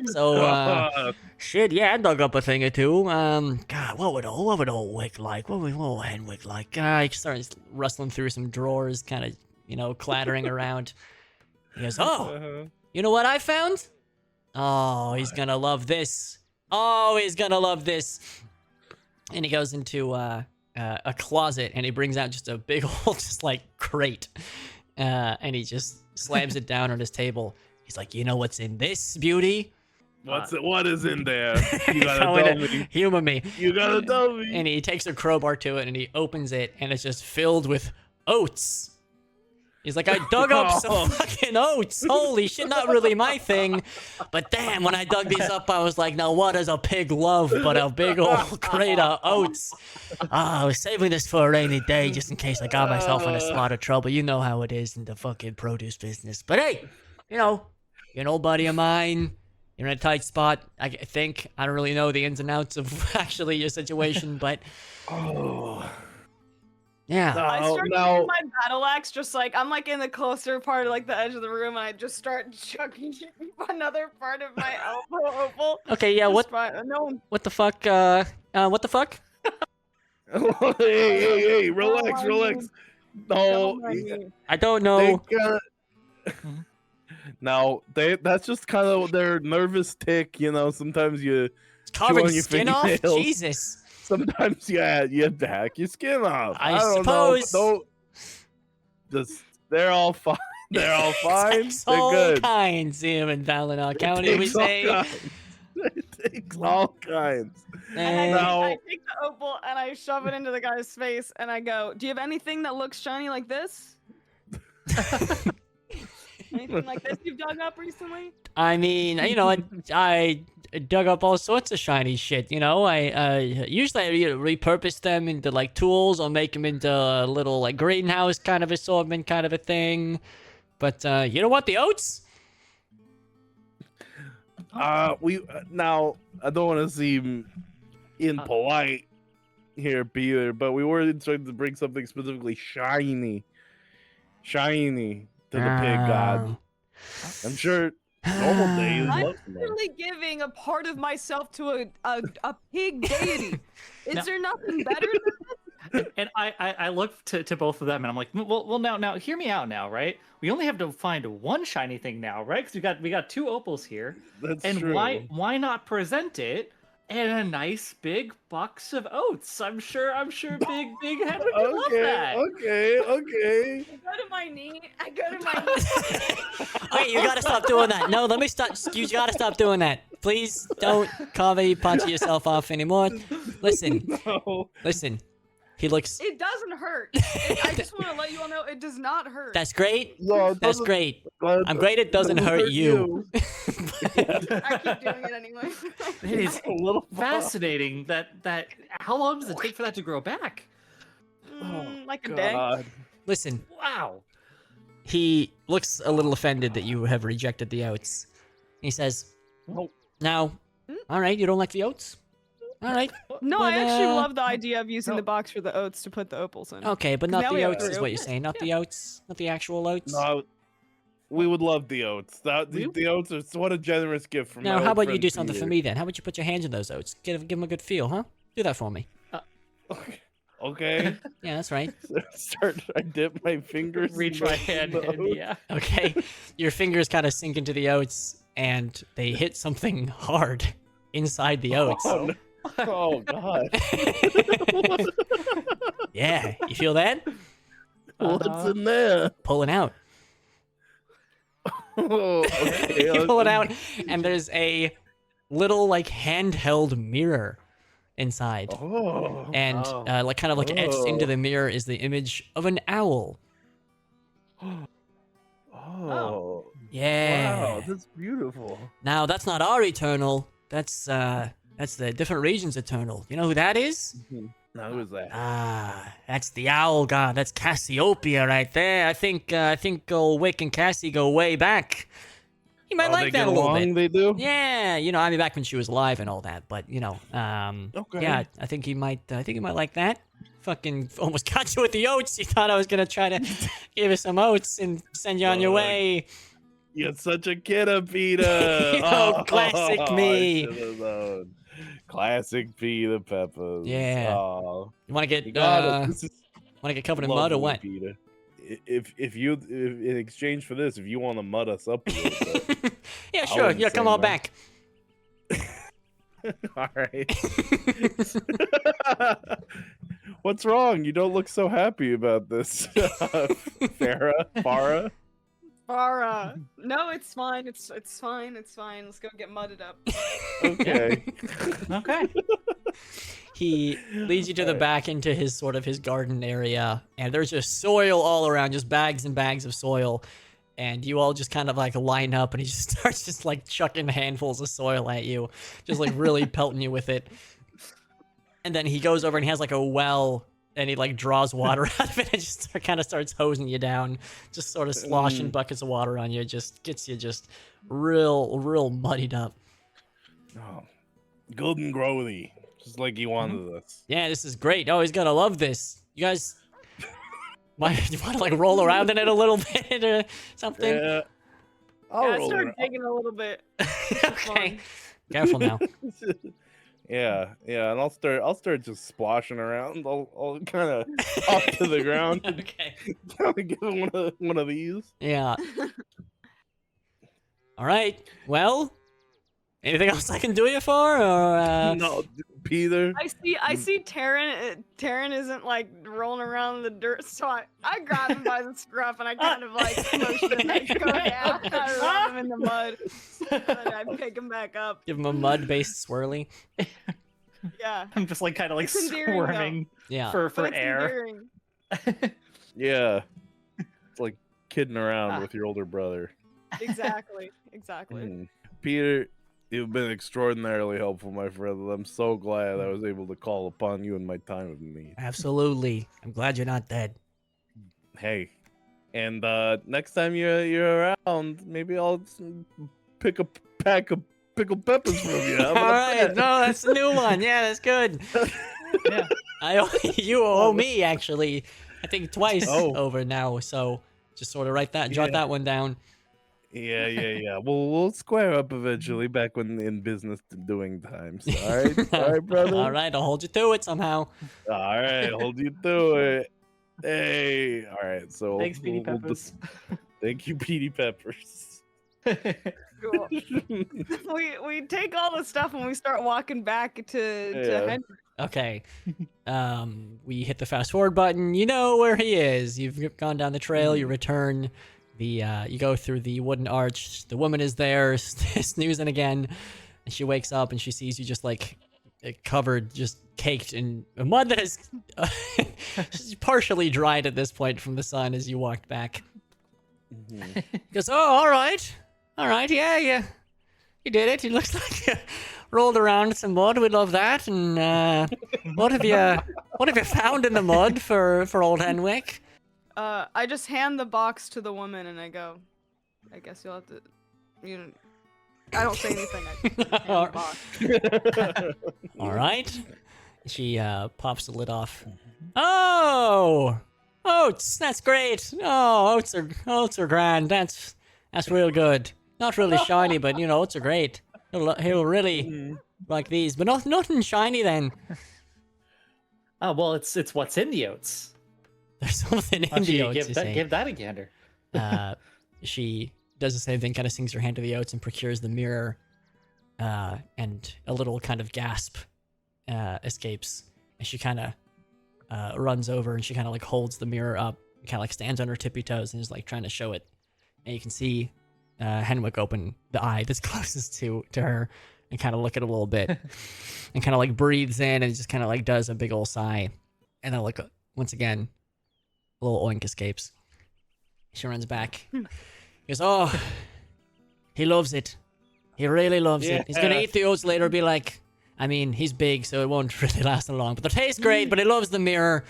So shit. Yeah, I dug up a thing or two. God, what would old Wick like? What would old Henwick like? I started rustling through some drawers, kind of clattering around. He goes, oh, you know what I found? Oh, he's gonna love this. Oh, he's gonna love this. And he goes into a closet and he brings out just a big old just like crate. And he just slams it down on his table. He's like, you know what's in this beauty? What is in there? You gotta tell me. Humor me. You gotta tell me. And he takes a crowbar to it and he opens it and it's just filled with oats. He's like, I dug up some fucking oats. Holy shit, not really my thing. But damn, when I dug these up, I was like, now what does a pig love but a big old crate of oats? I was saving this for a rainy day just in case I got myself in a spot of trouble. You know how it is in the fucking produce business. But hey, you're an old buddy of mine. You're in a tight spot. I think. I don't really know the ins and outs of actually your situation, but... Yeah. I start using my battle axe, just like I'm like in the closer part of like the edge of the room, and I just start chucking another part of my elbow opal. Okay, yeah. What the fuck? What the fuck? Hey, relax. No, I don't know. No, that's just kind of their nervous tick. Sometimes you Carving chew on your skin off. fingernails. Jesus. Sometimes you have to hack your skin off. I don't suppose. know. They're all fine. They're all fine. They're all good. kinds here in Valinor County, we say. It takes all kinds. And I take the opal and I shove it into the guy's face, and I go, "Do you have anything that looks shiny like this? Anything like this you've dug up recently?" I mean, I dug up all sorts of shiny shit. I usually I repurpose them into like tools or make them into a little like greenhouse kind of assortment kind of a thing. But you know what? The oats? Now I don't want to seem impolite here, Peter, but we were trying to bring something specifically shiny to the pig god. I'm sure normal days. I'm literally giving a part of myself to a pig deity. Is there nothing better than this? And I look to both of them and I'm like, well, now hear me out now, right? We only have to find one shiny thing now, right? Because we got 2 opals here. That's and true. why not present it and a nice big box of oats. I'm sure big Henrik would love Okay, that. okay. I go to my knee. I go to my knee. Okay, you gotta stop doing that. No, let me stop. You gotta stop doing that. Please don't Kaveh punch yourself off anymore. Listen, No. listen. He looks. It doesn't hurt. I just want to let you all know it does not hurt. That's great. No, it That's doesn't- great. I'm great it doesn't hurt you. I keep doing it anyway. It is A little fascinating that how long does it take for that to grow back? Like a day. God. Listen, Wow. he looks a little offended that you have rejected the oats. He says, Nope. now, all right, you don't like the oats? All right. No, But, I actually uh, love the idea of using the box for the oats to put the opals in. Okay, but 'Cause not now the we have oats is three. what you're saying. Not the oats. Not the actual oats. No, we would love the oats. We- The oats are what a generous gift from. Now, my how old about you friend do something for Peter. me then? How about you put your hands in those oats? Give them a good feel, huh? Do that for me. Okay. Yeah, that's right. I dip my fingers. Reach in my the- hand the in, oats. yeah. Okay, your fingers kind of sink into the oats, and they hit something hard inside the oats. Oh, no. Oh God. Yeah, you feel that? What's in there? Pull it out. Oh, okay. You pull it out, and there's a little like handheld mirror inside. Oh. And Oh. like kind of like etched into Oh. the mirror is the image of an owl. Oh. Yeah. Wow, that's beautiful. Now that's not our eternal. That's the different region's eternal. You know who that is? Now who's that? Ah, that's the owl god. That's Cassiopeia right there. I think old Wick and Cassie go way back. You might Oh, they like that get a little along, bit. They do. Yeah, you know, I mean back when she was alive and all that, but you know, Okay. yeah, I think he might like that. Fucking almost got you with the oats. You thought I was gonna try to give you some oats and send you on your Fuck. way. You're such a kidder, Peter. Oh, classic me. I should've known. Classic Peter Peppers. Yeah. Oh, You want to you get got it. This is want to get covered in mud or lovely, what? Peter. If in exchange for this, if you want to mud us up a little bit, Yeah, I sure. wouldn't Yeah, say come on no. back. all right. What's wrong? You don't look so happy about this, Farah. Farah. No, it's fine. It's fine. It's fine. Let's go get mudded up. Okay. Okay. He leads you to the Alright. back into his garden area, and there's just soil all around, just bags and bags of soil. And you all just kind of like line up, and he just starts just like chucking handfuls of soil at you, just like really pelting you with it. And then he goes over and he has like a well, and he like draws water out of it and just kind of starts hosing you down, just sort of sloshing buckets of water on you, just gets you just real muddied up. Oh, golden growthy, just like you wanted us. Yeah, this is great. Oh, he's gonna love this. You guys, you want to like roll around in it a little bit or something? Yeah. Yeah, I'll I roll started around. digging a little bit. Okay, careful now. Yeah, and I'll start just splashing around. I'll kind of off to the ground, Okay. kind of give him one of these. Yeah. All right. Well, anything else I can do you for, or No, Peter. I see Taryn. Taryn isn't like rolling around in the dirt, so I grab him by the scruff and I kind of like motion him and go down. I rub him in the mud, and I pick him back up. give him a mud-based swirly? Yeah. I'm just like kind of like It's endearing, though. squirming Yeah. for But it's air. endearing. Yeah, it's like kidding around Ah. with your older brother. Exactly. Peter, you've been extraordinarily helpful, my friend. I'm so glad I was able to call upon you in my time of need. Absolutely. I'm glad you're not dead. Hey, and next time you're around, maybe I'll pick a pack of pickled peppers from you. How All about right. that? No, that's a new one. Yeah, that's good. Yeah. You owe me actually, I think twice Oh. over now. So just sort of jot Yeah. that one down. Yeah. We'll square up eventually, back when in business doing times. All right, brother. All right, I'll hold you to it somehow. All right, hold you to it. Hey, all right. So Thanks, Petey we'll Peppers. thank you, Petey Peppers. Cool. we take all the stuff and we start walking back to Yeah. Henry. Okay. We hit the fast forward button. You know where he is. You've gone down the trail. You return. You go through the wooden arch. The woman is there, snoozing again, and she wakes up and she sees you just like covered, just caked in mud that is partially dried at this point from the sun as you walked back. Mhm. He goes, "Oh, all right, yeah, you did it. It looks like you rolled around some mud. We love that. And what have you found in the mud for old Henwick?" I just hand the box to the woman and I go, I guess you'll have to, I don't say anything. I just hand the box. All right. She pops the lid off. Oh, oats. That's great. Oh, oats are grand. That's real good. Not really shiny, but oats are great. He'll really like these, but nothing shiny then. Oh well, it's what's in the oats. There's something Why in don't the you oats. give that a gander. She does the same thing, kind of sings her hand to the oats and procures the mirror, and a little kind of gasp escapes, and she kind of runs over and she kind of like holds the mirror up, kind of like stands on her tippy toes and is like trying to show it, and you can see Henwick open the eye that's closest to her and kind of look at it a little bit, and kind of like breathes in and just kind of like does a big old sigh, and then like once again, a little oink escapes. She runs back. He goes, "Oh, he loves it. He really loves it. He's gonna eat the oats later. Be like, I mean, he's big, so it won't really last long. But they taste great. But he loves the mirror.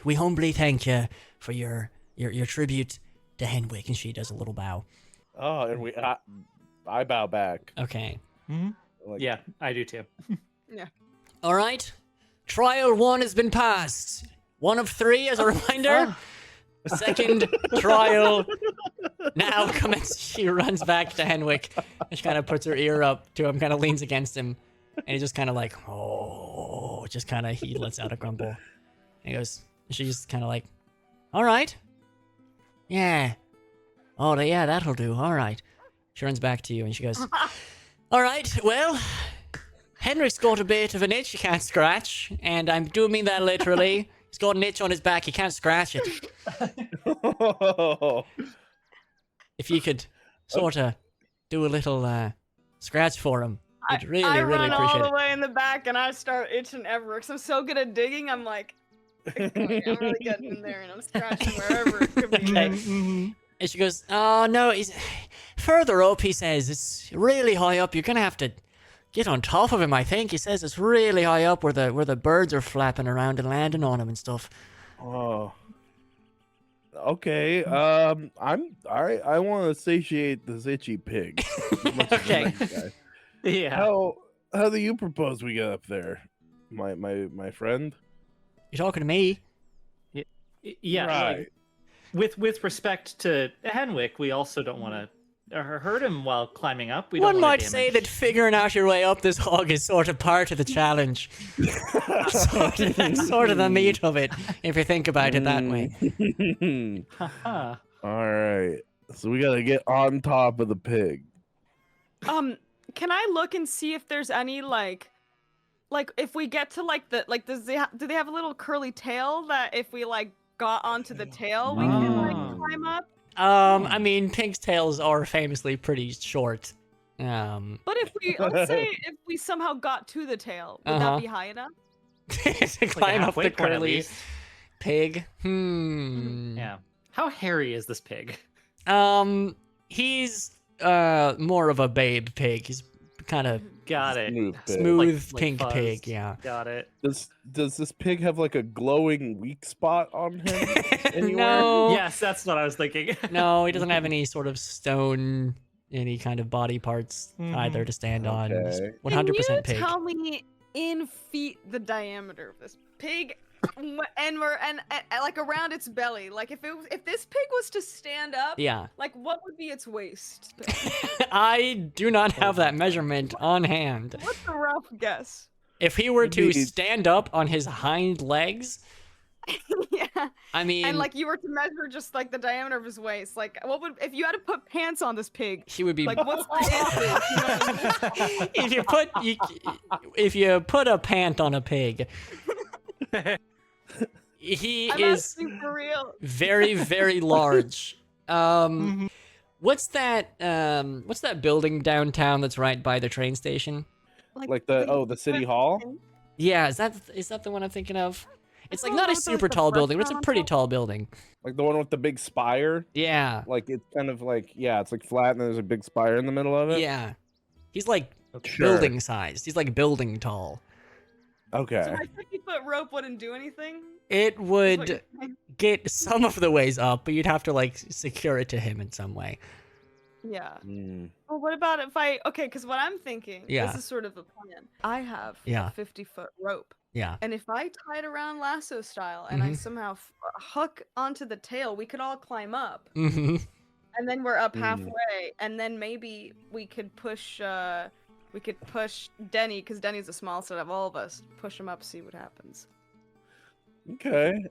We humbly thank you for your tribute to Henwick." And she does a little bow. Oh, and I bow back. Okay. Like, Yeah, I do too. All right. Trial 1 has been passed. 1 of 3 as a reminder. Second trial now commences. She runs back to Henwick and she kind of puts her ear up to him, kind of leans against him, and he just kind of like, just kind of, he lets out a grumble. And he goes, she's kind of like, "All right. Yeah. Oh, yeah, that'll do. All right." She runs back to you and she goes, "All right, well, Henry's got a bit of an itch he can't scratch, and I do mean that literally. He's got an itch on his back, he can't scratch it. If you could sort of do a little scratch for him, I'd really, I really run appreciate all it." the way in the back and I start itching everywhere because I'm so good at digging. I'm like, I'm really getting in there and I'm scratching wherever it could be. Okay. And she goes, "Oh, no, he's further up," he says. "It's really high up. You're going to have to get on top of him, I think." He says it's really high up where the birds are flapping around and landing on him and stuff. Oh. Okay. I'm all right. I want to satiate this itchy pig. as much as the Okay. next guy. Yeah. How do you propose we get up there, my friend? You're talking to me? Yeah. Right. Like, with respect to Henwick, we also don't want to hurt him while climbing up. We don't One wanna might say that figuring out your way up this hog is sort of part of the challenge. That's sort of the meat of it, if you think about it that way. Haha. All right. So we gotta get on top of the pig. Can I look and see if there's any like if we get to do they have a little curly tail that if we like got onto the tail we can like climb up? I mean, pigs' tails are famously pretty short. But if let's say if we somehow got to the tail, would that be high enough? to climb up the halfway point at curly least. pig. Yeah. How hairy is this pig? He's more of a babe pig. He's kind of Got it. Smooth pig. smooth Like pink fuzzed. pig. Yeah. Got it. Does this pig have like a glowing weak spot on him? Anywhere? No. Yes, that's what I was thinking. No, he doesn't have any sort of stone, any kind of body parts either to stand on. He's Okay. 100% Can you pig. tell me in feet the diameter of this pig, and like around its belly? Like if this pig was to stand up, Yeah. like what would be its waist? I do not have that measurement on hand. What's a rough guess? If he were to Maybe- stand up on his hind legs, Yeah. I mean, And like you were to measure just like the diameter of his waist, like what would if you had to put pants on this pig? he would be. Like what's the pants? You know what I mean? if you put a pant on a pig, he I'm is asking for real. very, very large. Mhm. What's that building downtown that's right by the train station? Like the city hall? Yeah, is that the one I'm thinking of? It's like the not one a with, like, super the tall building, but it's a restaurant on pretty top? tall building. Like the one with the big spire? Yeah. Like it's kind of like it's like flat and there's a big spire in the middle of it? Yeah. He's like Sure. building sized. He's like building tall. Okay. So my 50-foot rope wouldn't do anything? It is what would you're saying? get some of the ways up, but you'd have to like secure it to him in some way. Yeah. Mm. Well, what about if okay, because what I'm thinking, Yeah. this is sort of a plan. I have Yeah. a 50-foot rope. Yeah. And if I tie it around lasso style and I somehow hook onto the tail, we could all climb up. Mm-hmm. And then we're up Mm. halfway. And then maybe we could push Denny, because Denny's the smallest out of all of us. Push him up, see what happens. Okay.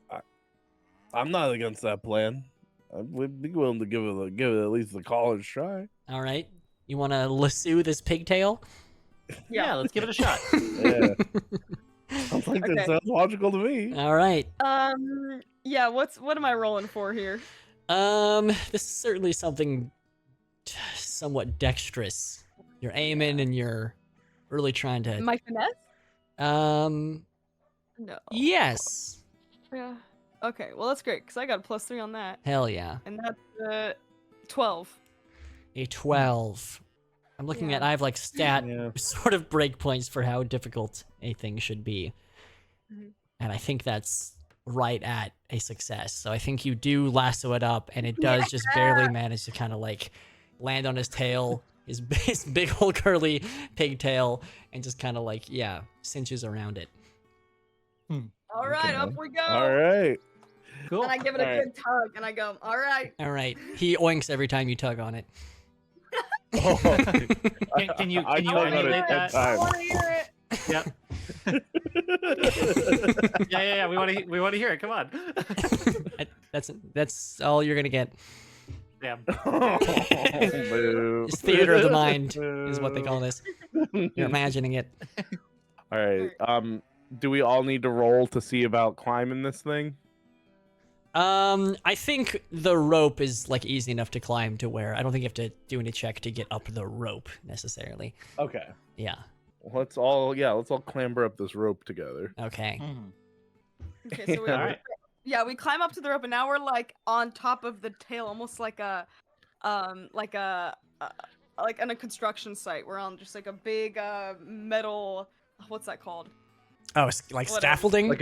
I'm not against that plan. I would be willing to give it at least a college try. All right. You want to lasso this pigtail? Yeah, let's give it a shot. Yeah. Sounds like Okay. that sounds logical to me. All right. Yeah, what am I rolling for here? This is certainly something somewhat dexterous. You're aiming and you're really trying to. My finesse? No. Yes. Yeah. Okay, well that's great, because I got a +3 on that. Hell yeah. And that's 12. A 12. I'm looking at. Yeah. I have like stat Yeah. sort of breakpoints for how difficult a thing should be, Mhm. and I think that's right at a success. So I think you do lasso it up, and it does just barely manage to kind of like land on his tail, his big old curly pigtail, and just kind of like cinches around it. All right, Okay. up we go. All right. Cool. And I give it a All right. good tug, and I go, all right. All right. He oinks every time you tug on it. Oh, Can you I thought about it emulate 10 that? I times. want to hear it. Yep. Yeah. We want to hear it. Come on. That's all you're gonna get. Damn. Boo. It's theater of the mind is what they call this. You're imagining it. All right. Do we all need to roll to see about climbing this thing? I think the rope is like easy enough to climb to where I don't think you have to do any check to get up the rope necessarily. Okay. Yeah. Let's all clamber up this rope together. Okay. Mhm. Okay, so we, All right. yeah, we climb up to the rope, and now we're like on top of the tail, almost like like on a construction site. We're on just like a big metal. What's that called? Oh, like Whatever. scaffolding? Like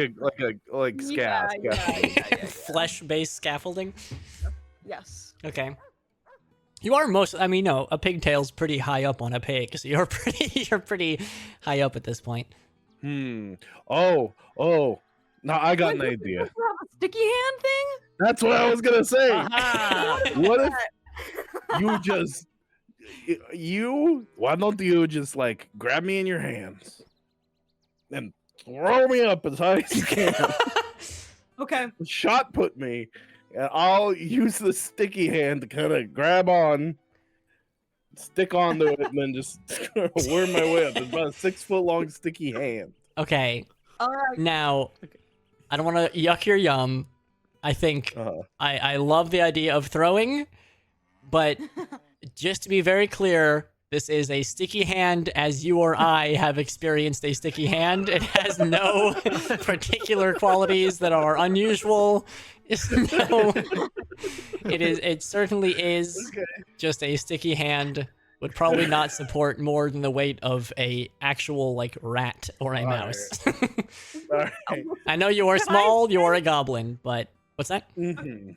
Yeah, scaffolding. Flesh-based scaffolding? Yes. Okay. You are a pigtail's pretty high up on a pig, so you're pretty high up at this point. Oh. Now I got an Wait, idea. does it have a sticky hand thing? That's what I was gonna say. Aha! What if why don't you just like grab me in your hands and throw me up as high as you can? Okay. Shot put me, and I'll use the sticky hand to kind of grab on, stick onto it, and then just worm my way up. It's about a 6-foot long sticky hand. Okay. All right. Now, I don't want to yuck your yum. I think I love the idea of throwing, but just to be very clear, this is a sticky hand as you or I have experienced a sticky hand. It has no particular qualities that are unusual. It certainly is just a sticky hand. Would probably not support more than the weight of a actual like rat or a All mouse. All right. I know you are small, you are a goblin, but what's that? Mhm.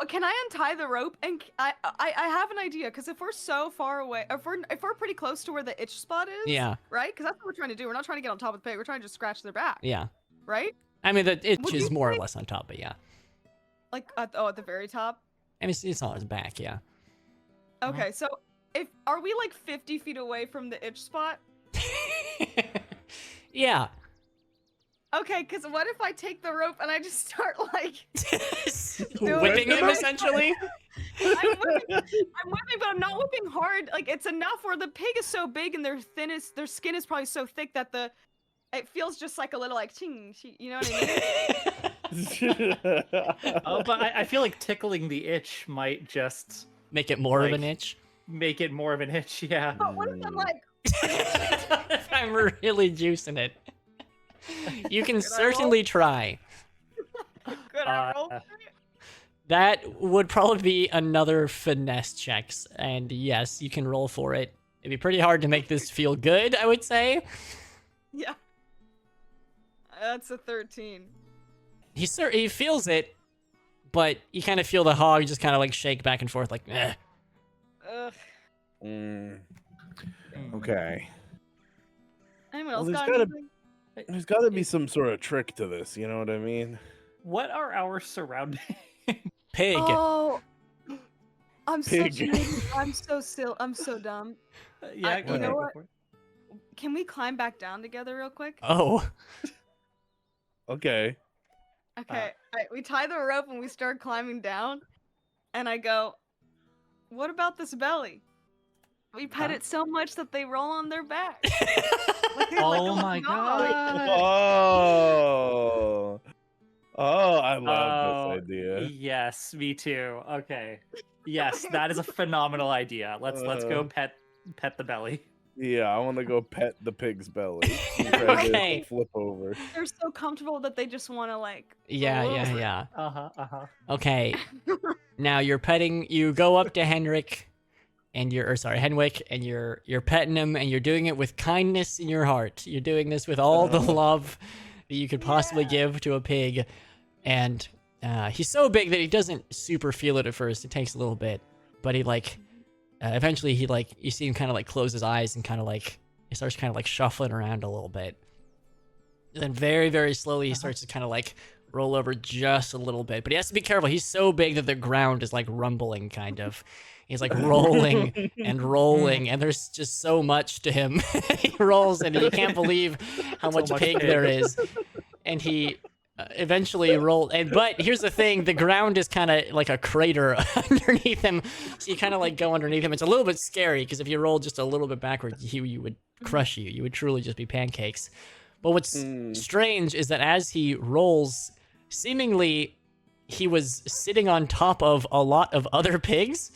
Can I untie the rope? And I have an idea, because if we're so far away, if we're pretty close to where the itch spot is, Yeah. right? Because that's what we're trying to do. We're not trying to get on top of the pig. We're trying to just scratch their back, Yeah. right? I mean, the itch Would is you more or say- less on top, but yeah. Like at the very top. I mean, it's on his back, yeah. Okay, so are we like 50 feet away from the itch spot? Yeah. Okay, because what if I take the rope and I just start like Whipping him, essentially? I'm whipping, but I'm not whipping hard. Like it's enough where the pig is so big and their skin is probably so thick that it feels just like a little like ching, you know what I mean? Oh, but I feel like tickling the itch might just Make it more of Like- an itch? make it more of an itch. Yeah. But what if I'm like, If I'm really juicing it. You can I roll? certainly try. could I roll? Uh, for it? That would probably be another finesse checks, and yes, you can roll for it. It'd be pretty hard to make this feel good, I would say. Yeah. That's a 13. He feels it, but you kind of feel the hog just kind of like shake back and forth, like, eh. Ugh. Okay. Anyone Well, else there's got gotta- anything? There's got to be some sort of trick to this. You know what I mean? What are our surroundings? Pig. Oh, I'm Pig. such an idiot. I'm so I'm so dumb. Yeah, you go ahead, know go what? for it. Can we climb back down together real quick? Oh. Okay. Okay, we tie the rope and we start climbing down, and I go, "What about this belly?" We pet Huh? it so much that they roll on their back. Like a Oh little my dog. god. Oh. Oh, I love this idea. Yes, me too. Okay. Yes, that is a phenomenal idea. Let's go pet the belly. Yeah, I want to go pet the pig's belly. and try to Okay. Flip over. They're so comfortable that they just want to like. Yeah, roll yeah, over. yeah. Uh-huh. Okay. Now you're petting. You go up to Henwick, and you're petting him, and you're doing it with kindness in your heart. You're doing this with all the love that you could possibly give to a pig, and he's so big that he doesn't super feel it at first. It takes a little bit, but he eventually he you see him kind of like close his eyes and kind of like he starts kind of like shuffling around a little bit. And then very, very slowly he starts to kind of like roll over just a little bit, but he has to be careful. He's so big that the ground is like rumbling, kind of. He's like rolling and rolling, and there's just so much to him. He rolls, and you can't believe how So much much pig pig. there is. And he eventually rolled. But here's the thing: the ground is kind of like a crater underneath him, so you kind of like go underneath him. It's a little bit scary because if you roll just a little bit backwards, he would crush you. You would truly just be pancakes. But what's strange is that as he rolls, seemingly he was sitting on top of a lot of other pigs,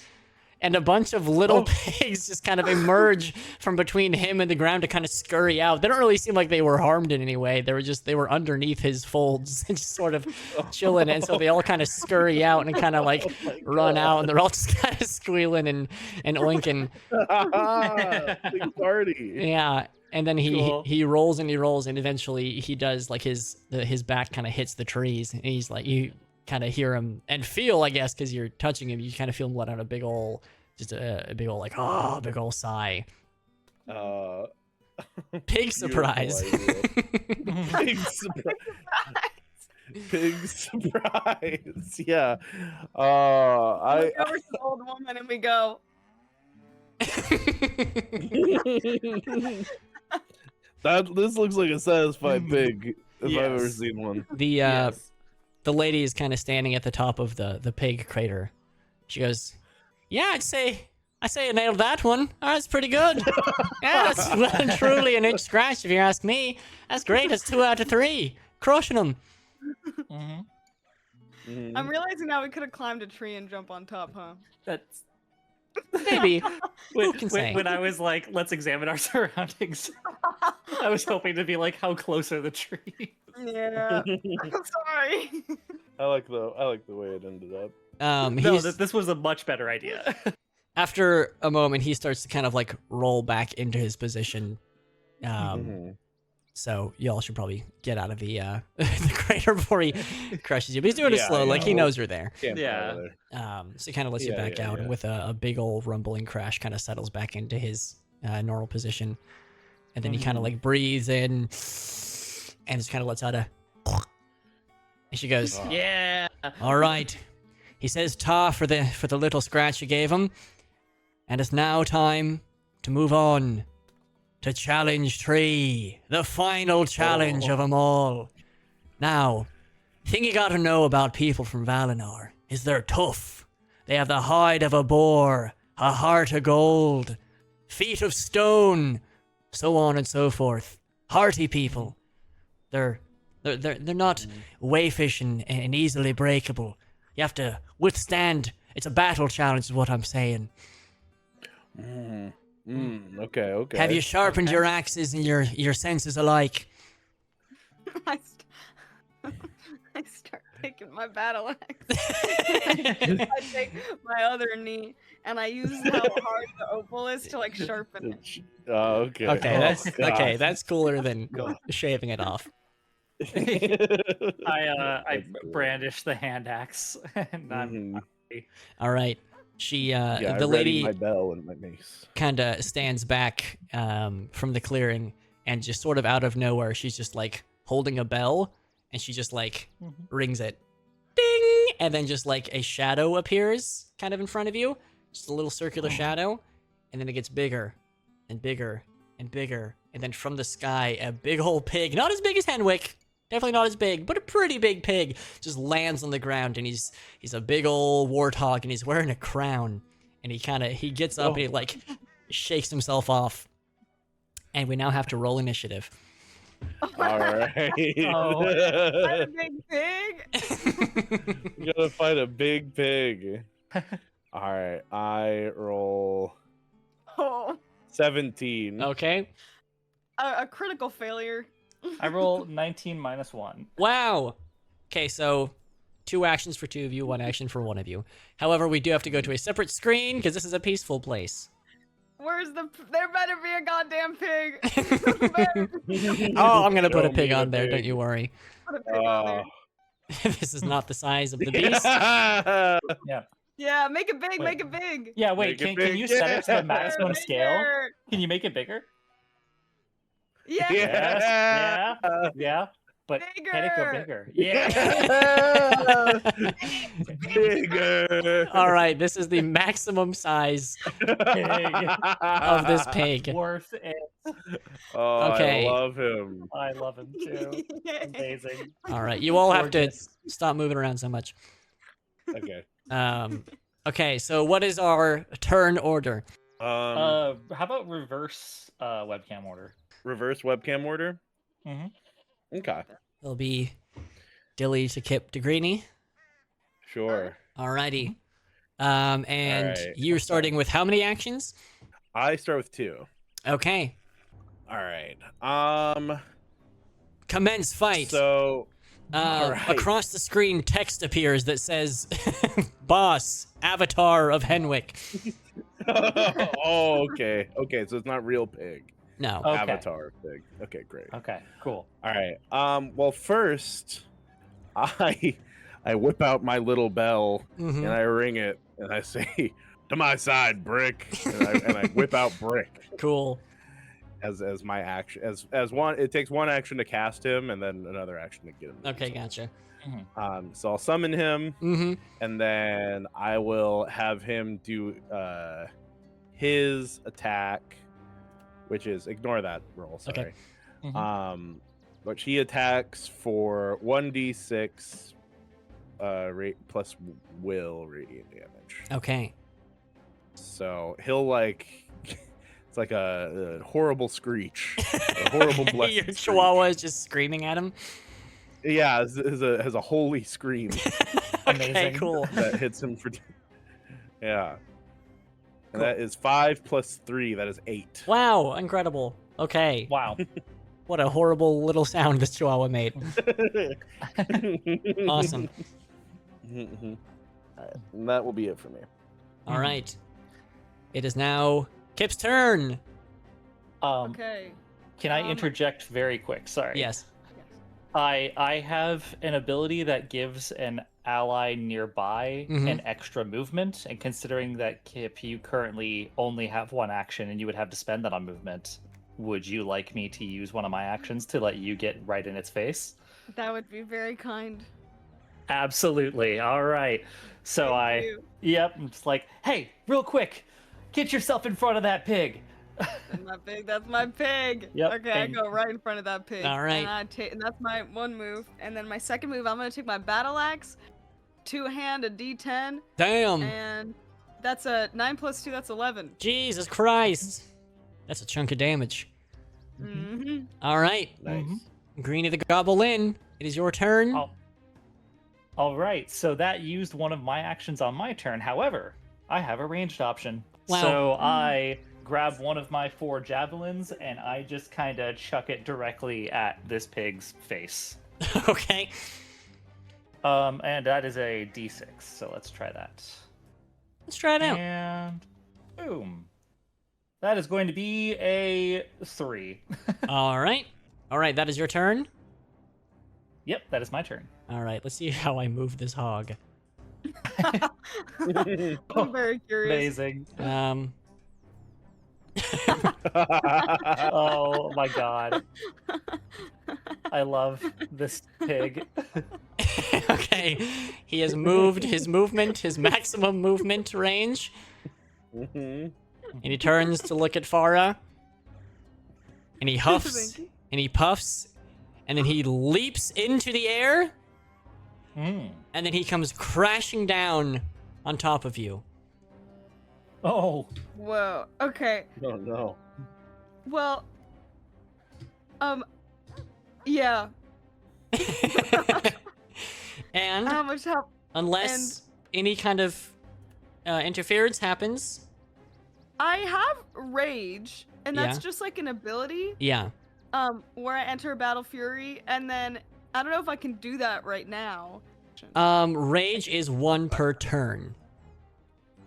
and a bunch of little pigs just kind of emerge from between him and the ground to kind of scurry out. They don't really seem like they were harmed in any way. They were underneath his folds and just sort of chilling. And so they all kind of scurry out and kind of like run out, and they're all just kind of squealing and oinking. Big party. Yeah. And then Cool. he rolls and he rolls, and eventually he does like his back kind of hits the trees, and he's like, you kind of hear him and feel, I guess, because you're touching him, you kind of feel him let out a big ol' big ol' like, oh, big ol' sigh. Pig surprise. Big surprise. Big surprise. Yeah. We I. go over to the old woman and we go. This looks like a satisfied pig if I've ever Yes. seen one. The lady is kind of standing at the top of the pig crater. She goes, "Yeah, I'd say I nailed that one. Oh, that's pretty good. Yeah, that's well and truly an itch scratch if you ask me. That's great. That's 2 out of 3. Crushing them." Mhm. I'm realizing now we could have climbed a tree and jump on top, huh? That's Maybe. when, can say? when I was like, let's examine our surroundings. I was hoping to be like, how close are the trees? Yeah. I'm sorry. I like the way it ended up. No, He's, this was a much better idea. after a moment, he starts to kind of like roll back into his position. Mhm. So y'all should probably get out of the the crater before he crushes you. But he's doing it Yeah, slow, like he yeah. knows you're there. Can't Yeah. fall there. So he kind of lets you Yeah, back yeah, out, yeah. and with a big old rumbling crash, kind of settles back into his normal position, and then he kind of like breathes in, and just kind of lets out a. And she goes, Oh. Yeah. "All right," he says, "ta for the little scratch you gave him, and it's now time to move on to challenge 3, the final challenge of them all. Now, thing you gotta know about people from Valinor is they're tough. They have the hide of a boar, a heart of gold, feet of stone, so on and so forth. Hearty people. They're not wayfish and easily breakable. You have to withstand. It's a battle challenge, is what I'm saying. Okay. Have you sharpened your axes and your senses alike? I start taking my battle axe. I take my other knee and I use how hard the opal is to like sharpen it. Okay. Okay, God. that's cooler than shaving it off. I That's cool. brandish the hand axe, and I'm All right. She Yeah, the I ready lady my bell and my mace. kind of stands back from the clearing and just sort of out of nowhere she's just like holding a bell and she just like rings it. Ding! And then just like a shadow appears kind of in front of you. Just a little circular shadow. And then it gets bigger and bigger and bigger. And then from the sky, a big old pig, not as big as Henwick, definitely not as big, but a pretty big pig, just lands on the ground. And he's a big old warthog and he's wearing a crown. And he gets up and he like shakes himself off. And we now have to roll initiative. All right. Oh. I'm a big pig. You gotta fight a big pig. All right, I roll Oh, 17. Okay. a critical failure. I roll 19 minus 1. Wow. Okay, so 2 actions for 2 of you, 1 action for 1 of you. However, we do have to go to a separate screen because this is a peaceful place. Where's there better be a goddamn pig. Oh, I'm gonna put a Show pig me on the there. pig. Don't you worry. Put a pig on there. This is not the size of the beast. Yeah. Yeah, make it big, Wait. make it big. Yeah, wait, Make it can you big, set it to yeah. the maximum Bigger, scale? bigger. Can you make it bigger? Yeah. Yes, yeah, yeah. But can it go Bigger. bigger? Yeah. Bigger. All right, this is the maximum size of this pig. Worth it. Oh, Okay. I love him. I love him too. Amazing. All right, you all have to Gorgeous. stop moving around so much. Okay. Okay, so what is our turn order? How about reverse webcam order? Reverse webcam order. Mhm. Okay. It'll be Dilly to Kip to Greeny. Sure. Alrighty. And Alright. you're starting with how many actions? I start with 2. Okay. All right. Commence fight. So. alright. Across the screen, text appears that says, "Boss, Avatar of Henwick." Oh, okay. Okay, so it's not real pig. No. Okay. Avatar pig. Okay, great. Okay, cool. All right. Well, first, I whip out my little bell Mhm. and I ring it and I say, "To my side, Brick," and I whip out Brick Cool. as my action. As one, it takes 1 action to cast him and then another action to get him. Okay, gotcha. So I'll summon him Mm-hmm. and then I will have him do his attack, which is ignore that roll. Sorry. Okay. Mhm. Which he attacks for 1d6 rate plus will radiant damage. Okay. So he'll like it's like a horrible screech, a horrible blessed Your screech. chihuahua is just screaming at him. Yeah, has a holy scream Okay, Amazing. cool. that hits him for yeah. And that is 5 plus 3. That is 8. Wow, incredible. Okay. Wow. What a horrible little sound this chihuahua made. Awesome. All right, and that will be it for me. All right. It is now Kip's turn. Okay. Can I interject very quick? Sorry. Yes. I have an ability that gives an ally nearby Mhm. an extra movement, and considering that Kip, you currently only have 1 action and you would have to spend that on movement, would you like me to use one of my actions to let you get right in its face? That would be very kind. Absolutely. All right. So Thank you. Yep, I'm just like, hey, real quick, get yourself in front of that pig. That's my pig. Yep, Okay, I and- go right in front of that pig. All right. And that's my one move. And then my second move, I'm gonna take my battle axe, two-hand a D10, Damn. and that's a 9 + 2. That's 11. Jesus Christ. That's a chunk of damage. Mm-hmm. All right. Nice. Greenie the Goblin, it is your turn. Oh. All right, so that used one of my actions on my turn. However, I have a ranged option. Wow. So I grab one of my 4 javelins and I just kind of chuck it directly at this pig's face. Okay. And that is a d6, so let's try that. Let's try it out. And boom. That is going to be a 3. All right. All right, that is your turn. Yep, that is my turn. All right, let's see how I move this hog. I'm very curious. Amazing. Oh my god. I love this pig. Okay, he has moved his movement, his maximum movement range, Mhm. and he turns to look at Farah, and he huffs, Thank you. and he puffs, and then he leaps into the air, Mm. and then he comes crashing down on top of you. Oh. Whoa. Okay. Oh no. Well. Yeah. And How much help? unless any kind of interference happens, I have rage, and that's Yeah. just like an ability. yeah. Where I enter Battle Fury, and then I don't know if I can do that right now. Rage is 1 per turn.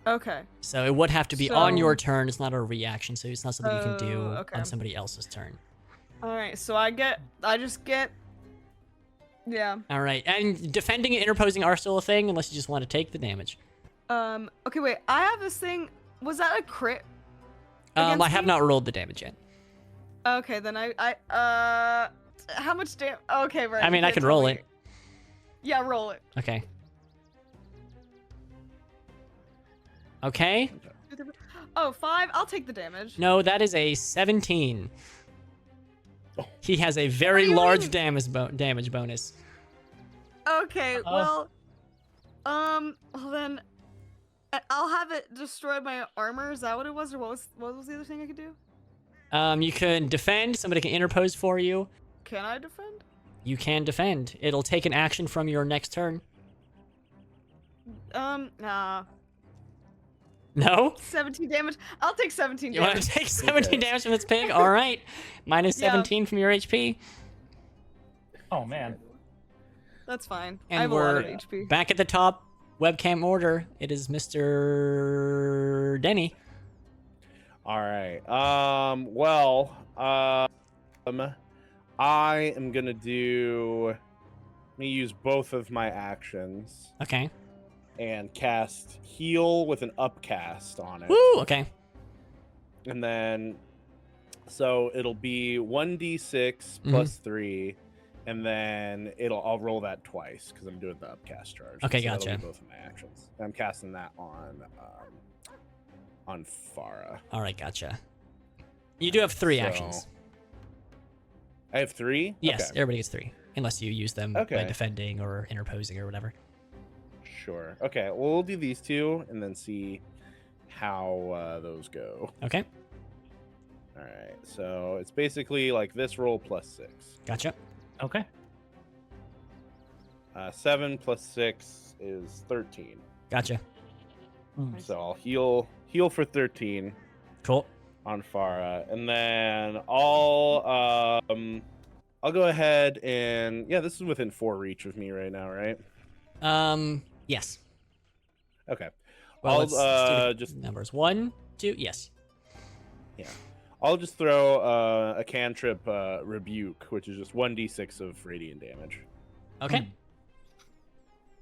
Okay. So it would have to be on So- your turn. It's not a reaction, so it's not something you can do Oh, okay. on somebody else's turn. All right. So I just get. Yeah. All right, and defending and interposing are still a thing unless you just want to take the damage. Okay. Wait. I have this thing. Was that a crit? I Against have me? not rolled the damage yet. Okay. Then how much damage? Okay. Right. I mean, you I can't can tell roll me. it. Yeah. Roll it. Okay. Okay. Oh, 5. I'll take the damage. No, that is a 17. He has a very do you large mean? damage bonus. Okay. Well. Well then. I'll have it destroy my armor. Is that what it was, or what was the other thing I could do? You can defend. Somebody can interpose for you. Can I defend? You can defend. It'll take an action from your next turn. Nah. No? 17 damage. I'll take 17 You want damage. to take 17 damage from this pig? All right. Minus Yeah. 17 from your HP. Oh man. That's fine. I And have a lot of we're HP. back at the top webcam order. It is Mr. Denny. All right. Well, I am gonna do. Let me use both of my actions Okay. and cast heal with an upcast on it, Woo! Okay. and then so it'll be 1d6 plus 3, and then I'll roll that twice because I'm doing the upcast charge. Okay, So that'll be gotcha. both of my actions. I'm casting that on Farah. All right, gotcha. You do have 3 So- actions. I have 3. Yes, Okay. everybody gets 3. Unless you use them by Okay. defending or interposing or whatever. Sure. Okay. Well, we'll do these 2 and then see how those go. Okay. All right. So it's basically like this roll plus 6. Gotcha. Okay. 7 plus 6 is 13. Gotcha. So I'll heal for 13 Cool. on Farah, and then I'll go ahead and this is within 4 reach of me right now, right? Yes. Okay. Well, I'll let's do the just numbers. 1, 2, yes. I'll just throw a cantrip rebuke, which is just 1d6 of radiant damage. Okay.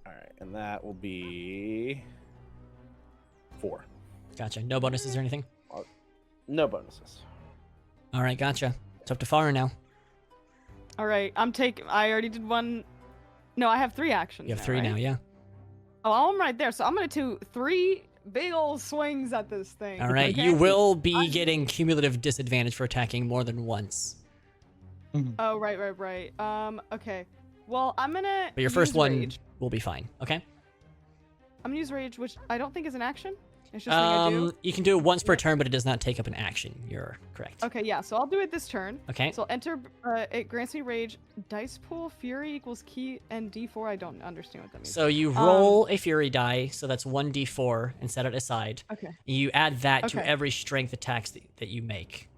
All right, and that will be 4. Gotcha. No bonuses or anything? No bonuses. All right, gotcha. It's up to Farah now. All right. I already did one. No, I have 3 actions. You have 3 now, right? yeah. Oh, I'm right there. So I'm gonna do 3 big old swings at this thing. All right, okay? you will be getting cumulative disadvantage for attacking more than once. Oh, right. Okay. Well, I'm gonna. But your first use one Rage. will be fine. Okay. I'm gonna use rage, which I don't think is an action. It's just something I do. You can do it once per turn, but it does not take up an action. You're correct. Okay, yeah. So I'll do it this turn. Okay. So I'll enter. It grants me rage. Dice pool fury equals key and D4. I don't understand what that means. So you roll a fury die, so that's 1d4, and set it aside. Okay. You add that to Okay. every strength attacks that you make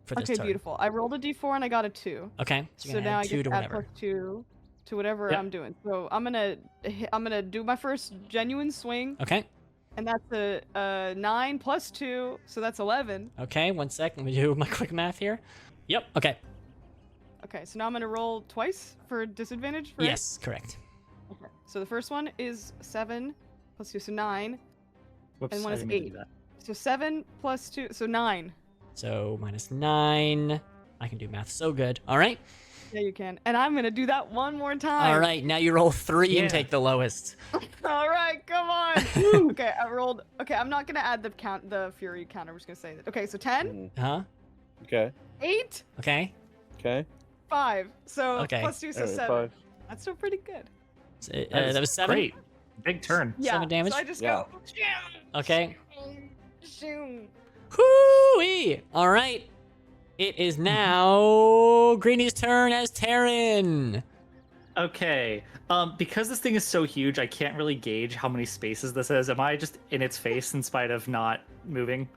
for this Okay, turn. beautiful. I rolled a D4 and I got a 2. Okay. So So you're gonna now add I 2 get to to add whatever. +2 to whatever Yep. I'm doing. So I'm gonna do my first genuine swing, Okay. and that's a 9 + 2, so that's 11. Okay. 1 sec. Let me do my quick math here. Yep. Okay. Okay, so now I'm gonna roll twice for disadvantage. Right? Yes. Correct. Okay. So the first one is 7 + 2, so 9. Whoops, And one I is didn't mean to 8. do that. So 7 + 2, so 9. So -9. I can do math so good. All right. Yeah, you can. And I'm gonna do that one more time. All right. Now you roll 3 Yeah. and take the lowest. All right, come on. Okay, I rolled. Okay, I'm not gonna add the fury count. I'm just gonna say that. Okay, so 10, Huh? Okay. 8, Okay. Okay. 5. So Okay. +2, so Alright, 7. 5. That's still pretty good. So, That that was 7. Great. Big turn. Yeah. 7 damage? So I just Yeah. go. Okay. Zoom. Hoo-wee! All right. It is now Greeny's turn as Terran. Okay. Because this thing is so huge, I can't really gauge how many spaces this is. Am I just in its face in spite of not moving?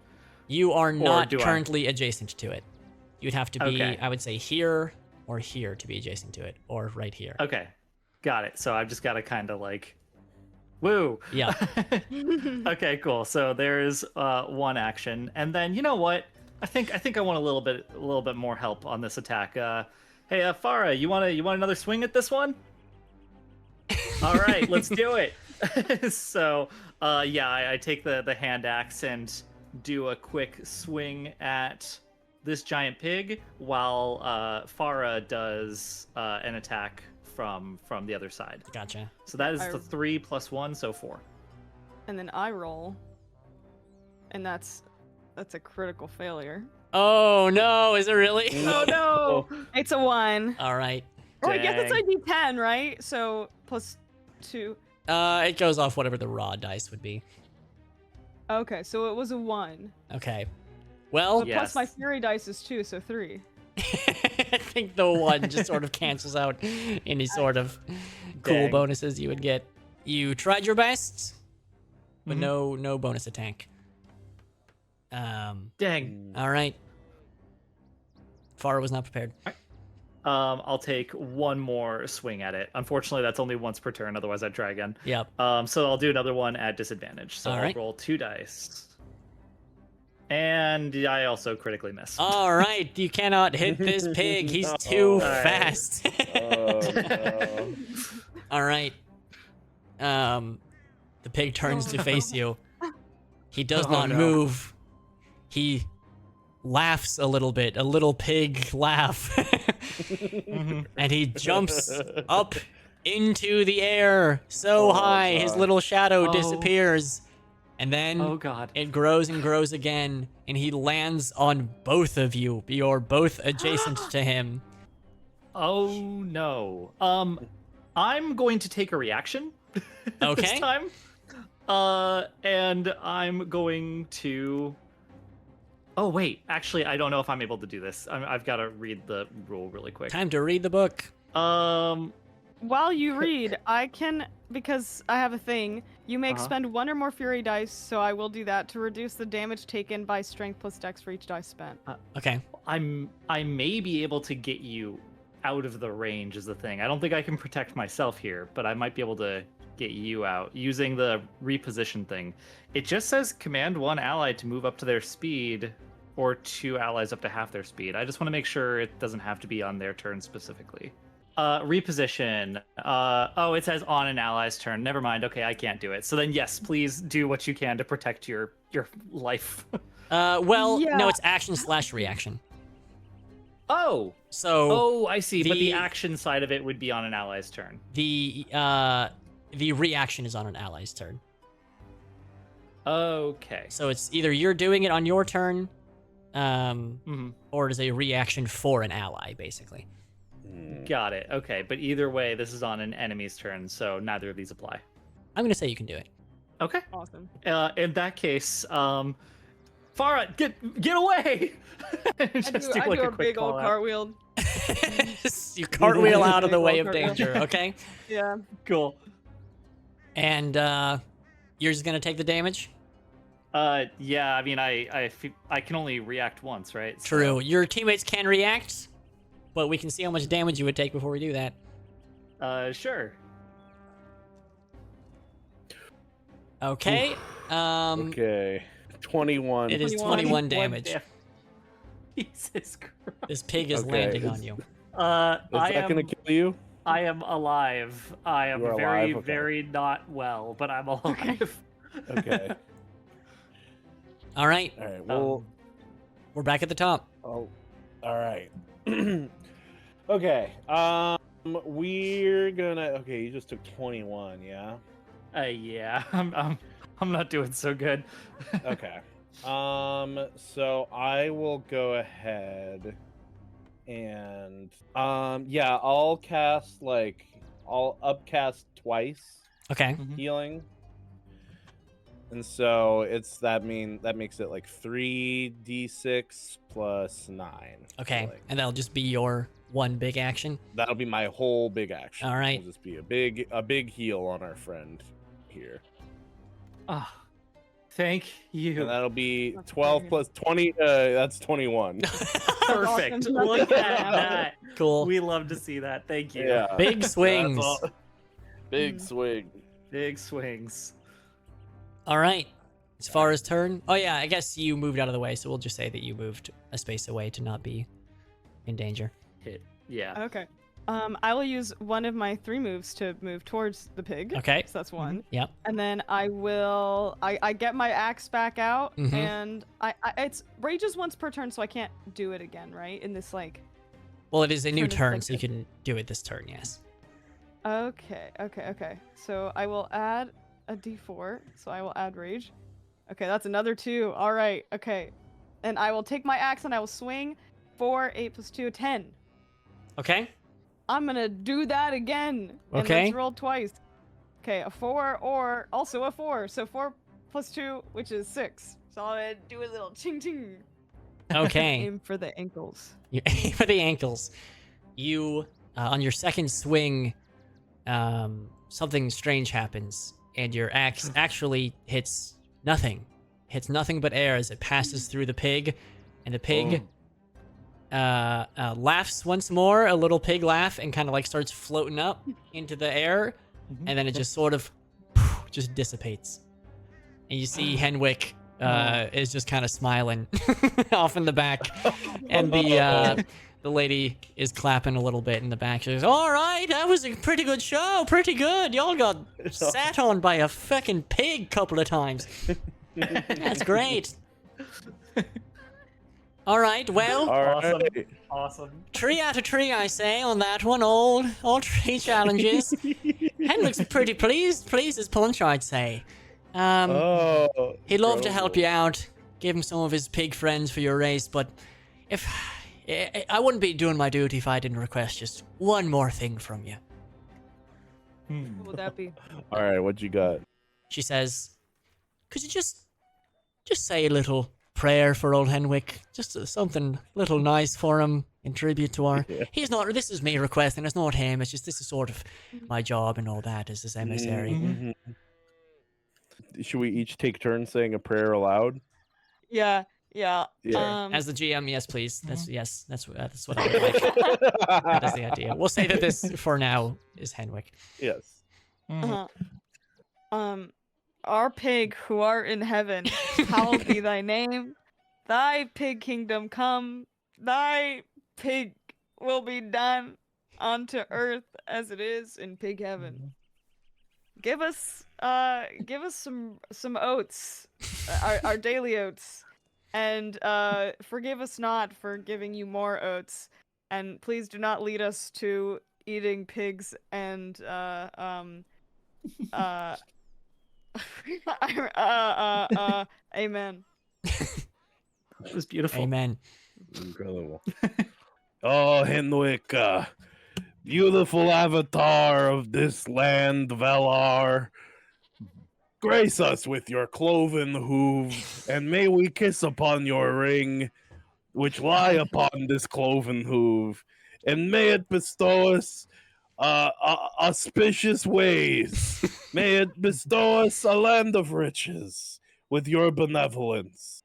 You are not do I? currently adjacent to it. You'd have to be, Okay. I would say, here or here to be adjacent to it, or right here. Okay. Got it. So I've just got to kind of like, woo. Yeah. Okay, cool. So there's one action, and then you know what? I think I want a little bit more help on this attack. Hey, Farah, you want another swing at this one? All right, let's do it. So, yeah, I take the hand axe and do a quick swing at this giant pig, while Farah does an attack from the other side. Gotcha. So that is I- the 3 + 1, so 4. And then I roll, and that's a critical failure. Oh, no. Is it really? Oh no! It's a 1. All right. Or I guess it's Dang. a D10, right? So +2. It goes off whatever the raw dice would be. Okay, so it was a 1. Okay. Well, But plus my fury dice is 2, so 3. I think the 1 just sort of cancels out any sort of cool Dang. bonuses you would get. You tried your best, but Mhm. no bonus attack. Dang. All right. Farah was not prepared. I'll take one more swing at it. Unfortunately, that's only once per turn. Otherwise, I'd try again. Yep. So I'll do another one at disadvantage. So All I'll right. roll 2 dice. And I also critically miss. All right. You cannot hit this pig. He's too Alright. fast. Oh, no. All right. The pig turns to face you. He does Oh, not no. move. He laughs a little bit, a little pig laugh. Mhm. And he jumps up into the air so Oh, high his God. little shadow Oh. disappears. And then Oh god. it grows and grows again, and he lands on both of you. You're both adjacent to him. Oh no. I'm going to take a reaction Okay. this time. And I'm going to. Oh wait, actually, I don't know if I'm able to do this. I've got to read the rule really quick. Time to read the book. While you read, I can, because I have a thing, you may Uh-huh. expend 1 or more fury dice, so I will do that to reduce the damage taken by strength plus dex for each dice spent. Okay. I may be able to get you out of the range is the thing. I don't think I can protect myself here, but I might be able to get you out using the reposition thing. It just says command 1 ally to move up to their speed, or 2 allies up to half their speed. I just want to make sure it doesn't have to be on their turn specifically. Reposition. Oh, it says on an ally's turn. Never mind. Okay, I can't do it. So then, yes, please do what you can to protect your life. Well, no, Yeah. it's action/reaction. Oh, So I see. But the the- action side of it would be on an ally's turn. the reaction is on an ally's turn. Okay. So it's either you're doing it on your turn, Mhm. or it is a reaction for an ally, basically. Got it. Okay, but either way, this is on an enemy's turn, so neither of these apply. I'm gonna say you can do it. Okay. Awesome. In that case, Farah, get away! Just I like do a a quick big old call out. cartwheel. You cartwheel out of the Big way old of cartwheel. danger, okay? Yeah. Cool. And you're just gonna take the damage? Yeah. I mean, I can only react once, right? So- True. Your teammates can react, but we can see how much damage you would take before we do that. Sure. Okay. Okay. 21. It is 21. 21 damage. Jesus Christ. This pig is Okay, landing it's- on you. Is I that gonna am. kill you? I am alive. I am You are very, alive? Okay. very not well, but I'm alive. Okay. All right, All right. Well. we're back at the top. Oh, all right. Okay. We're gonna. Okay, you just took 21. Yeah. Yeah. I'm not doing so good. Okay. So I will go ahead and yeah, I'll cast I'll upcast twice Okay. healing. And so that makes it like 3d6 plus 9. Okay. So, And that'll just be your one big action. that'll be my whole big action. All right. It'll just be a big heal on our friend here. Ah, thank you. And that'll be That's 12 very plus 20. That's 21. Perfect. awesome. Look at that. Cool. We love to see that. Thank you. Yeah. Big That's swings. all. Big Mm. swing. Big swings. All right. As far as turn. Oh yeah, I guess you moved out of the way, so we'll just say that you moved a space away to not be in danger. Hit. Yeah. Okay. I will use one of my 3 moves to move towards the pig. Okay. So that's one. Yep. And then I get my axe back out, Mhm. and it's rages once per turn, so I can't do it again, right? In this Well, it is a new Turn is turn, like so you can do it this turn. Yes. Okay. So I will add a d4. So I will add rage. Okay, that's another 2. All right. Okay. And I will take my axe and I will swing. 4, 8 plus 2, 10. Okay. I'm gonna do that again. And Okay. let's roll twice. Okay, a 4 or also a 4. So 4 plus 2, which is 6. So I'm gonna do a little ching ching. Okay. Aim for the ankles. You aim for the ankles. You on your second swing, something strange happens, and your axe actually hits nothing. Hits nothing but air as it passes through the pig, and the pig laughs once more, a little pig laugh, and kind of like starts floating up into the air, and then it just sort of just dissipates. And you see Henwick is just kind of smiling off in the back, and the lady is clapping a little bit in the back. She goes, "All right, that was a pretty good show. Pretty good. Y'all got sat on by a fucking pig a couple of times. That's great. All right, well, All Awesome. right. Awesome. tree out of tree, I say, on that one. All tree challenges. Henwick's pretty pleased as punch, I'd say. Oh. He'd love to help Grogu. you out, give him some of his pig friends for your race, but if I wouldn't be doing my duty if I didn't request just one more thing from you." What would that be? All right, what you got? She says, "Could you just say a little prayer for old Henwick? Just something little nice for him in tribute to our... Yeah. He's not... This is me requesting. It's not him. It's just this is sort of my job and all that as his emissary." Mhm. Should we each take turns saying a prayer aloud? Yeah. Yeah. As the GM, yes, please. That's what I would like. That is the idea. We'll say that this, for now, is Henwick. Yes. Our pig who art in heaven, hallowed be thy name. Thy pig kingdom come. Thy pig will be done unto earth as it is in pig heaven. Give us some oats, our daily oats, and forgive us not for giving you more oats, and please do not lead us to eating pigs and Amen. It was beautiful. Amen. Incredible. Oh, Henwick, beautiful avatar of this land, Valar. Grace us with your cloven hooves, and may we kiss upon your ring, which lie upon this cloven hoof, and may it bestow us auspicious ways. May it bestow us a land of riches with your benevolence,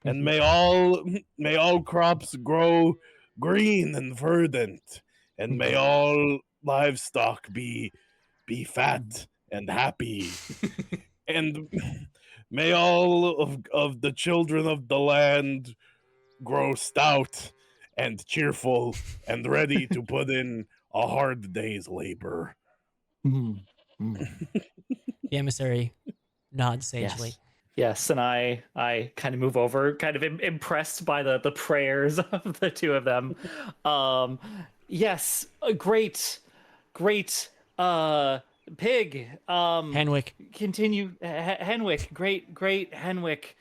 and may all crops grow green and verdant, and may all livestock be fat and happy, and may all of the children of the land grow stout and cheerful and ready to put in a hard day's labor. Mhm. Mhm. The emissary nods sagely. Yes. Yes, and I kind of move over, kind of impressed by the prayers of the two of them. Yes, a great pig. Henwick. Continue, Henwick. Great Henwick.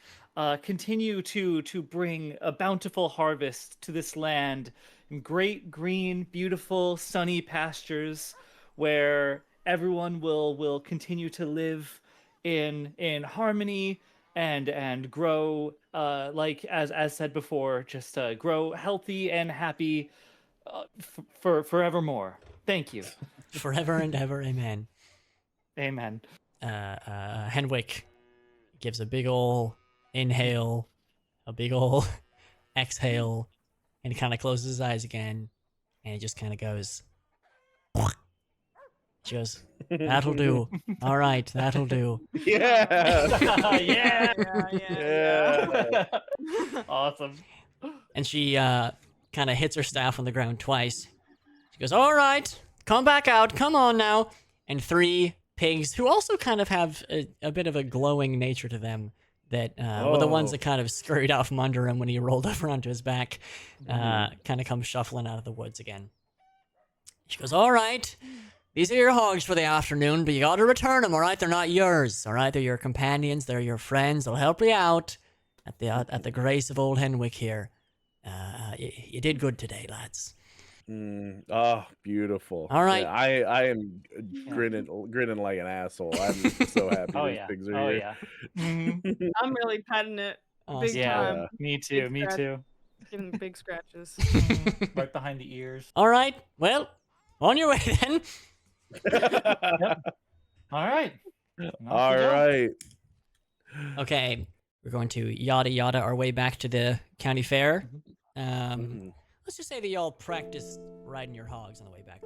Continue to bring a bountiful harvest to this land, in great green, beautiful, sunny pastures where everyone will continue to live in harmony and grow like as said before, just grow healthy and happy for forevermore. Thank you. Forever and ever, amen. Amen. Henwick gives a big ol' inhale, a big ol' exhale, and he kind of closes his eyes again, and he just kind of goes. She goes, "That'll do. All right, that'll do." Yeah. Yeah. Yeah. Awesome. And she kind of hits her staff on the ground twice. She goes, "All right, come back out. Come on now." And three pigs, who also kind of have a bit of a glowing nature to them, that were the ones that kind of scurried out from under him when he rolled over onto his back, kind of come shuffling out of the woods again. She goes, "All right, these are your hogs for the afternoon, but you got to return them, all right? They're not yours, all right? They're your companions. They're your friends. They'll help you out at the grace of old Henwick here. You did good today, lads." Beautiful. All right. Yeah, I am grinning like an asshole. I'm so happy Oh these yeah. pigs are Oh here. yeah. Mhm. I'm really petting it Awesome. big Yeah. time. Me too. Big Me scratch. too. Giving big scratches. Right behind the ears. All right, well, on your way then. All right. All right. Okay, we're going to yada yada our way back to the county fair. Mhm. Let's just say that y'all practiced riding your hogs on the way back.